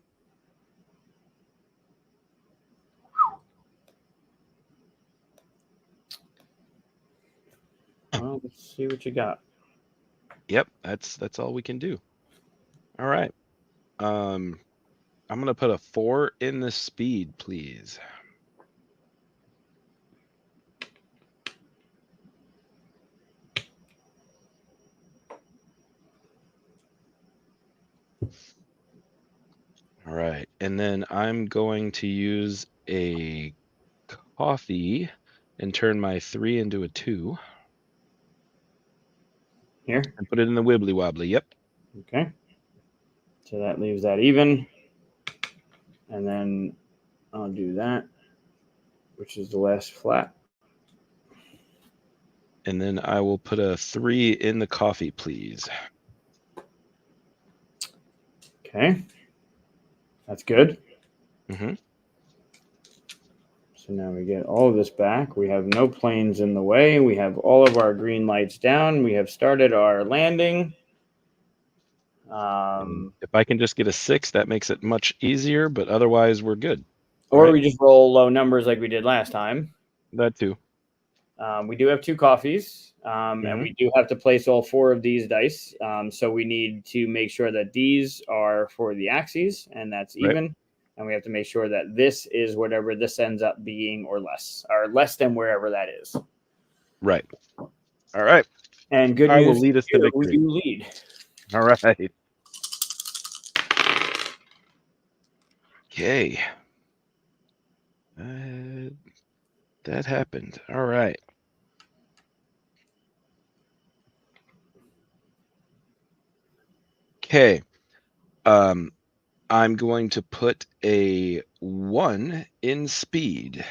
Well, let's see what you got. Yep. That's all we can do. All right. I'm gonna put a 4 in the speed, please. All right, and then I'm going to use a coffee and turn my 3 into a 2. Here. And put it in the wibbly wobbly. Yep. Okay. So that leaves that even. And then I'll do that, which is the last flat. And then I will put a 3 in the coffee, please. Okay. That's good. Mm-hmm. So now we get all of this back. We have no planes in the way. We have all of our green lights down. We have started our landing. If I can just get a 6, that makes it much easier, but otherwise we're good. Or right? we just roll low numbers like we did last time. That too. We do have 2 coffees, and we do have to place all 4 of these dice. So we need to make sure that these are for the axes, and that's even. Right. And we have to make sure that this is whatever this ends up being or less than wherever that is. Right. All right. And good news, I will lead us to victory. You lead. All right. Okay. That happened. All right. Okay. I'm going to put a 1 in speed.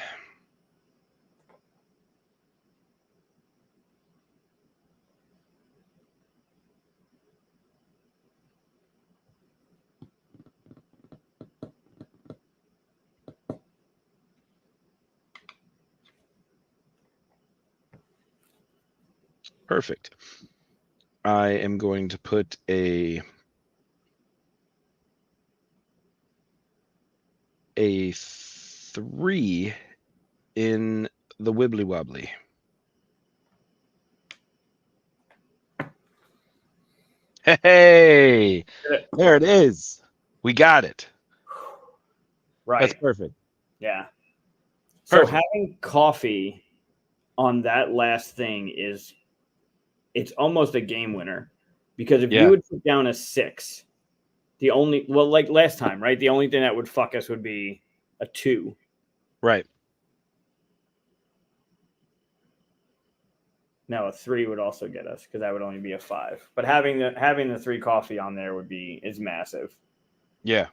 Perfect. I am going to put a 3 in the wibbly wobbly. Hey, there it is. We got it. Right. That's perfect. Yeah. So having coffee on that last thing it's almost a game winner, because if you would put down a 6, like last time, right? The only thing that would fuck us would be a 2. Right. Now a 3 would also get us, because that would only be a 5. But having the 3 coffee on there is massive. Yeah.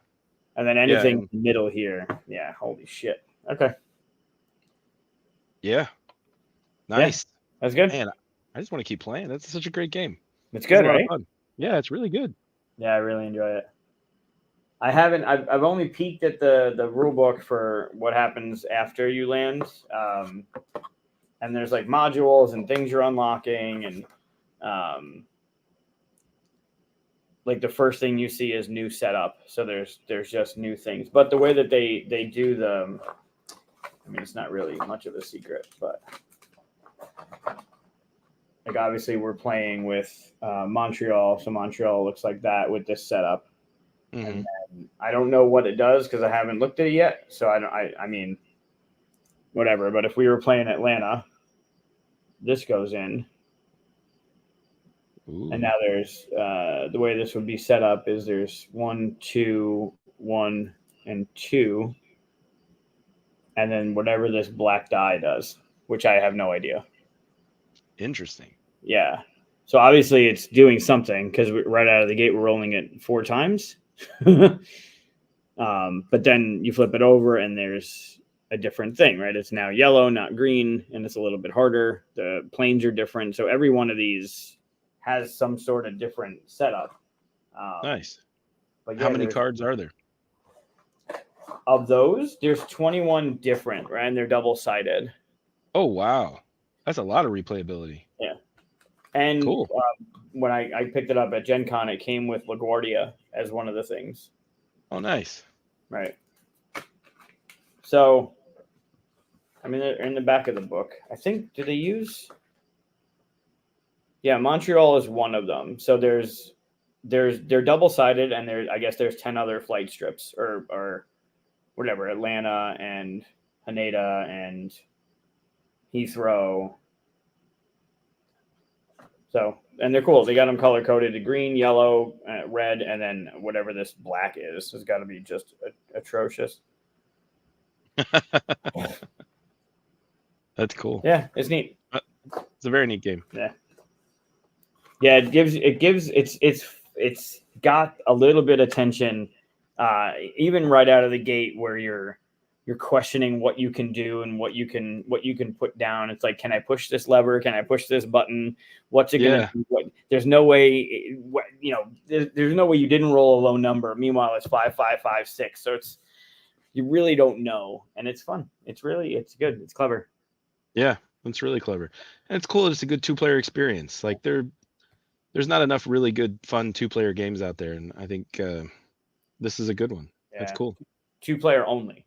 And then anything in the middle here, holy shit. Okay. Yeah. Nice. Yeah, that's good. Man, I just want to keep playing. That's such a great game. It's good, right? Fun. Yeah, it's really good. Yeah, I really enjoy it. I've only peeked at the rule book for what happens after you land. And there's like modules and things you're unlocking, and like the first thing you see is new setup. So there's just new things. But the way that they do it's not really much of a secret, but like obviously we're playing with Montreal, so Montreal looks like that with this setup. Mm-hmm. And then I don't know what it does because I haven't looked at it yet. So I mean, whatever. But if we were playing Atlanta, this goes in. Ooh. And now there's the way this would be set up is there's 1, 2, 1, and 2. And then whatever this black die does, which I have no idea. Interesting. Yeah. So obviously it's doing something, because right out of the gate we're rolling it 4 times. But then you flip it over and there's a different thing, right? It's now yellow, not green, and it's a little bit harder. The planes are different. So every one of these has some sort of different setup. Nice. But How many cards are there? Of those, there's 21 different, right? And they're double-sided. Oh, wow. That's a lot of replayability. Yeah. And cool. When I picked it up at Gen Con, it came with LaGuardia as one of the things. Oh, nice. Right. So, I mean, they're in the back of the book. I think, do they use? Yeah, Montreal is one of them. So they're double-sided, and I guess there's 10 other flight strips or whatever, Atlanta and Haneda and Heathrow. So, and they're cool. They got them color-coded to green, yellow, red, and then whatever this black is. It's got to be just atrocious. That's cool. Yeah, it's neat. It's a very neat game. Yeah. Yeah, it's got a little bit of tension, even right out of the gate, where you're questioning what you can do and what you can put down. It's like, can I push this lever? Can I push this button? What's it gonna do? There's no way, there's no way you didn't roll a low number. Meanwhile, it's 5, 5, 5, 6. So you really don't know, and it's fun. It's good. It's clever. Yeah, it's really clever, and it's cool. It's a good 2-player experience. Like there's not enough really good, fun 2-player games out there, and I think this is a good one. Yeah. That's cool. 2-player only.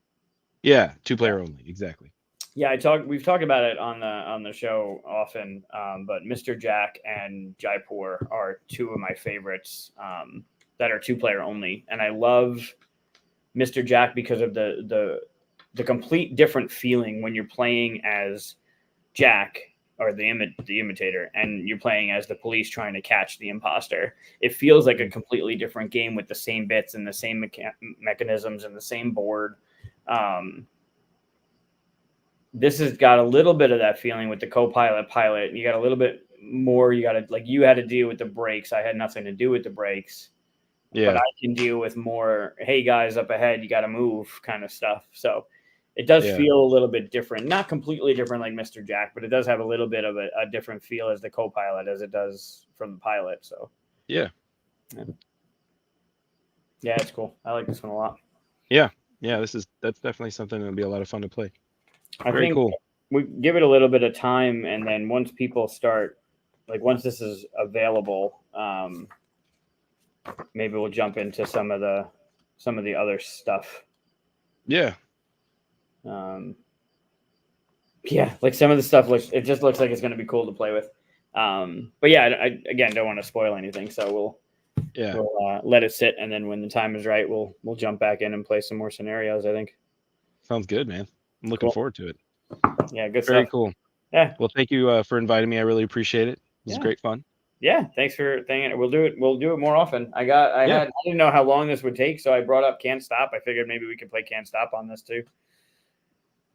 Yeah, 2-player only. Exactly. Yeah, we've talked about it on the show often, but Mr. Jack and Jaipur are two of my favorites that are 2-player only, and I love Mr. Jack because of the complete different feeling when you're playing as Jack, or the imitator, and you're playing as the police trying to catch the imposter. It feels like a completely different game with the same bits and the same mechanisms and the same board. This has got a little bit of that feeling with the co-pilot. You got a little bit more. You had to deal with the brakes. I had nothing to do with the brakes. Yeah. But I can deal with more, hey guys, up ahead, you got to move kind of stuff. So it does feel a little bit different, not completely different like Mr. Jack, but it does have a little bit of a different feel as the co-pilot as it does from the pilot. So yeah, it's cool. I like this one a lot. Yeah, that's definitely something that'll be a lot of fun to play. I think cool. We give it a little bit of time, and then once people start, once this is available, maybe we'll jump into some of the other stuff. Yeah. Some of the stuff just looks like it's going to be cool to play with. But yeah, I again don't want to spoil anything, so we'll let it sit, and then when the time is right, we'll jump back in and play some more scenarios. I think. Sounds good, man. I'm looking forward to it. Yeah, good Very stuff. Cool. Yeah. Well, thank you for inviting me. I really appreciate it. It was great fun. Yeah, thanks for thinking. We'll do it more often. I didn't know how long this would take, so I brought up Can't Stop. I figured maybe we could play Can't Stop on this too.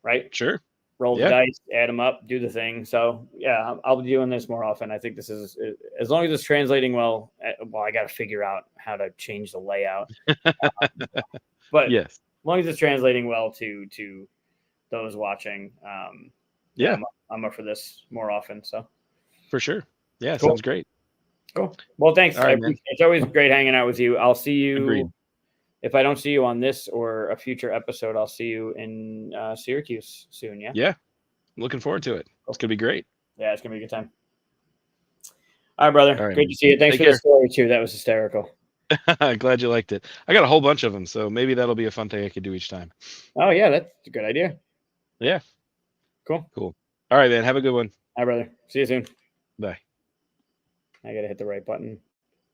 Right? Sure. Roll the dice, add them up, do the thing. So yeah, I'll be doing this more often. I think this is, as long as it's translating well. Well, I got to figure out how to change the layout. But yes, as long as it's translating well to those watching, I'm up for this more often. So for sure. Yeah, cool. Sounds great. Cool. Well, thanks. Right, it's always great hanging out with you. I'll see you. Agreed. If I don't see you on this or a future episode, I'll see you in Syracuse soon. Yeah. Yeah. I'm looking forward to it. Cool. It's going to be great. Yeah, it's going to be a good time. All right, brother. All right, great to see you. Thanks for the story too. That was hysterical. Glad you liked it. I got a whole bunch of them, so maybe that'll be a fun thing I could do each time. Oh yeah, that's a good idea. Yeah. Cool. All right, man. Have a good one. All right, brother. See you soon. Bye. I got to hit the right button.